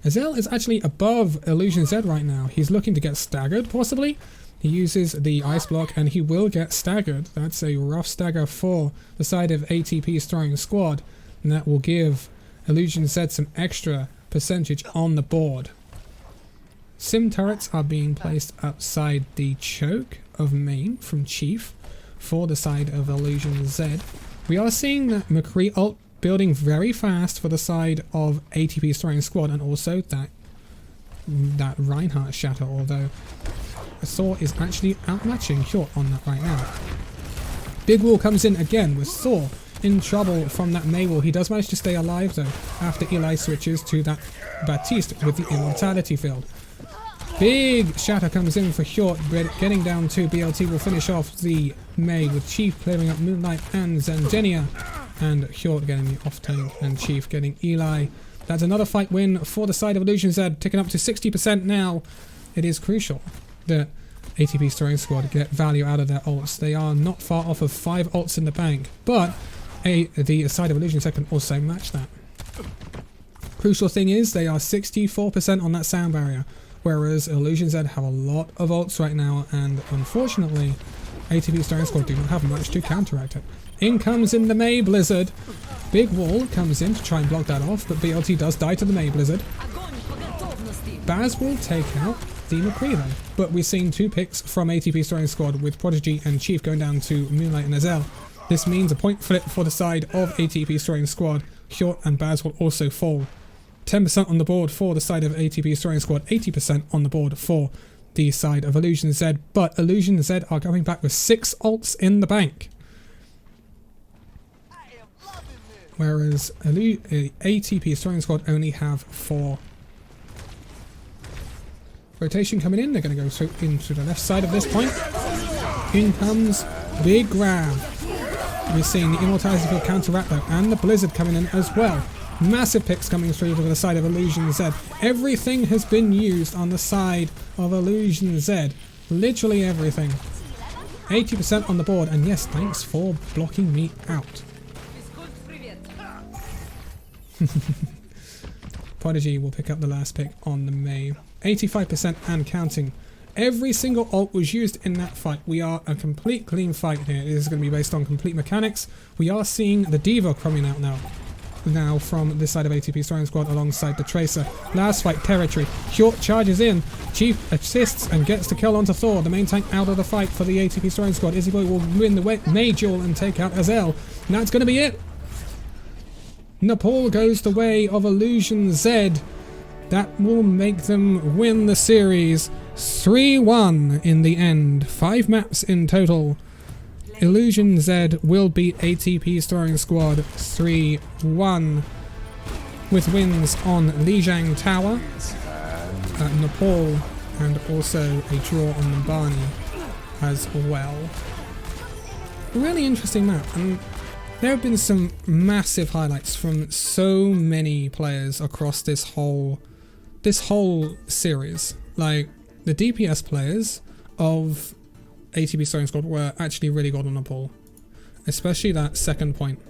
Azel is actually above Illusion Z right now. He's looking to get staggered, possibly. He uses the ice block and he will get staggered. That's a rough stagger for the side of ATP Starring Squad, and that will give Illusion Z some extra percentage on the board. Sim turrets are being placed outside the choke of main from Chief for the side of Illusion Z. We are seeing that McCree ult building very fast for the side of ATP Starring Squad, and also that Reinhardt shatter, although Thor is actually outmatching Hjort on that right now. Big wall comes in again with Thor in trouble from that Mei wall. He does manage to stay alive though after Eli switches to that Baptiste with the Immortality Field. Big shatter comes in for Hjort, but getting down to BLT will finish off the Mei with Chief clearing up Moonlight and Zangenia, and Hjort getting the off tank and Chief getting Eli. That's another fight win for the side of Illusion Z, ticking up to 60% now. It is crucial that ATP Starring Squad get value out of their ults. They are not far off of 5 ults in the bank, but the side of Illusion Z can also match that. Crucial thing is they are 64% on that sound barrier, whereas Illusion Z have a lot of ults right now, and unfortunately ATP Starring Squad do not have much to counteract it. In comes in the Mei Blizzard. Big wall comes in to try and block that off, but BLT does die to the Mei Blizzard. Baz will take out the McCree though, but we're seeing 2 picks from ATP Starring Squad with Prodigy and Chief going down to Moonlight and Azel. This means a point flip for the side of ATP Starring Squad. Hjort and Baz will also fall. 10% on the board for the side of ATP Throwing Squad, 80% on the board for the side of Illusion Z, but Illusion Z are going back with 6 ults in the bank. Whereas ATP Throwing Squad only have 4. Rotation coming in, they're going to go through into the left side of this point. In comes Big Grab. We're seeing the Immortality Field counteract though, and the Blizzard coming in as well. Massive picks coming through for the side of Illusion Z. Everything has been used on the side of Illusion Z. Literally everything. 80% on the board, and yes, thanks for blocking me out. Prodigy will pick up the last pick on the May. 85% and counting. Every single ult was used in that fight. We are a complete clean fight here. This is going to be based on complete mechanics. We are seeing the Diva coming out now from this side of ATP Throwing Squad alongside the Tracer. Last fight territory. Hjort charges in. Chief assists and gets the kill onto Thor. The main tank out of the fight for the ATP Throwing Squad. Izzy Boy will win the May duel and take out Azel. And that's going to be it. Nepal goes the way of Illusion Z. That will make them win the series 3-1 in the end. 5 maps in total. Illusion Z will beat ATP's Throwing Squad 3-1 with wins on Lijiang Tower, Nepal, and also a draw on Numbani as well. Really interesting map, and there have been some massive highlights from so many players across this whole series. Like, the DPS players of ATP Throwing Squad were actually really good on Nepal. Especially that second point.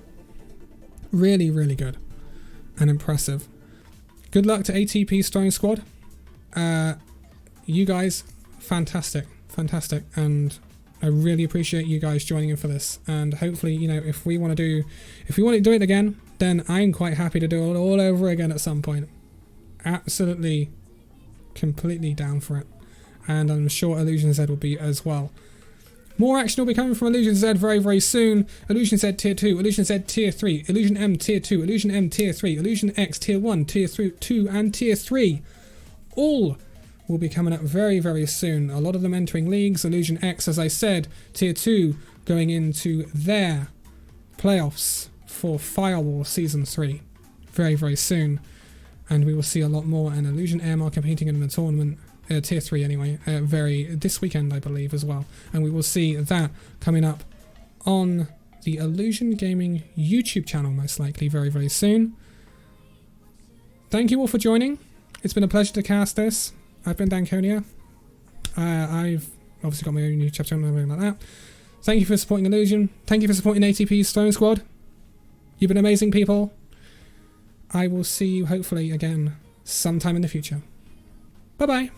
Really, really good. And impressive. Good luck to ATP Throwing Squad. You guys, fantastic. Fantastic. And I really appreciate you guys joining in for this. And hopefully, you know, if we want to do it again, then I'm quite happy to do it all over again at some point. Absolutely, completely down for it. And I'm sure Illusion Z will be as well. More action will be coming from Illusion Z very, very soon. Illusion Z Tier 2, Illusion Z Tier 3, Illusion M Tier 2, Illusion M Tier 3, Illusion X Tier 1, Tier 2 and Tier 3. All will be coming up very, very soon. A lot of them entering leagues. Illusion X, as I said, Tier 2 going into their playoffs for Firewall Season 3 very, very soon. And we will see a lot more. And Illusion M are competing in the tournament. Tier 3 anyway, this weekend I believe as well, and we will see that coming up on the Illusion Gaming YouTube channel most likely very, very soon. Thank you all for joining. It's been a pleasure to cast this. I've been Danconia. I've obviously got my own YouTube channel and everything like that. Thank you for supporting Illusion. Thank you for supporting ATP's Throwing Squad. You've been amazing people. I will see you hopefully again sometime in the future. Bye bye.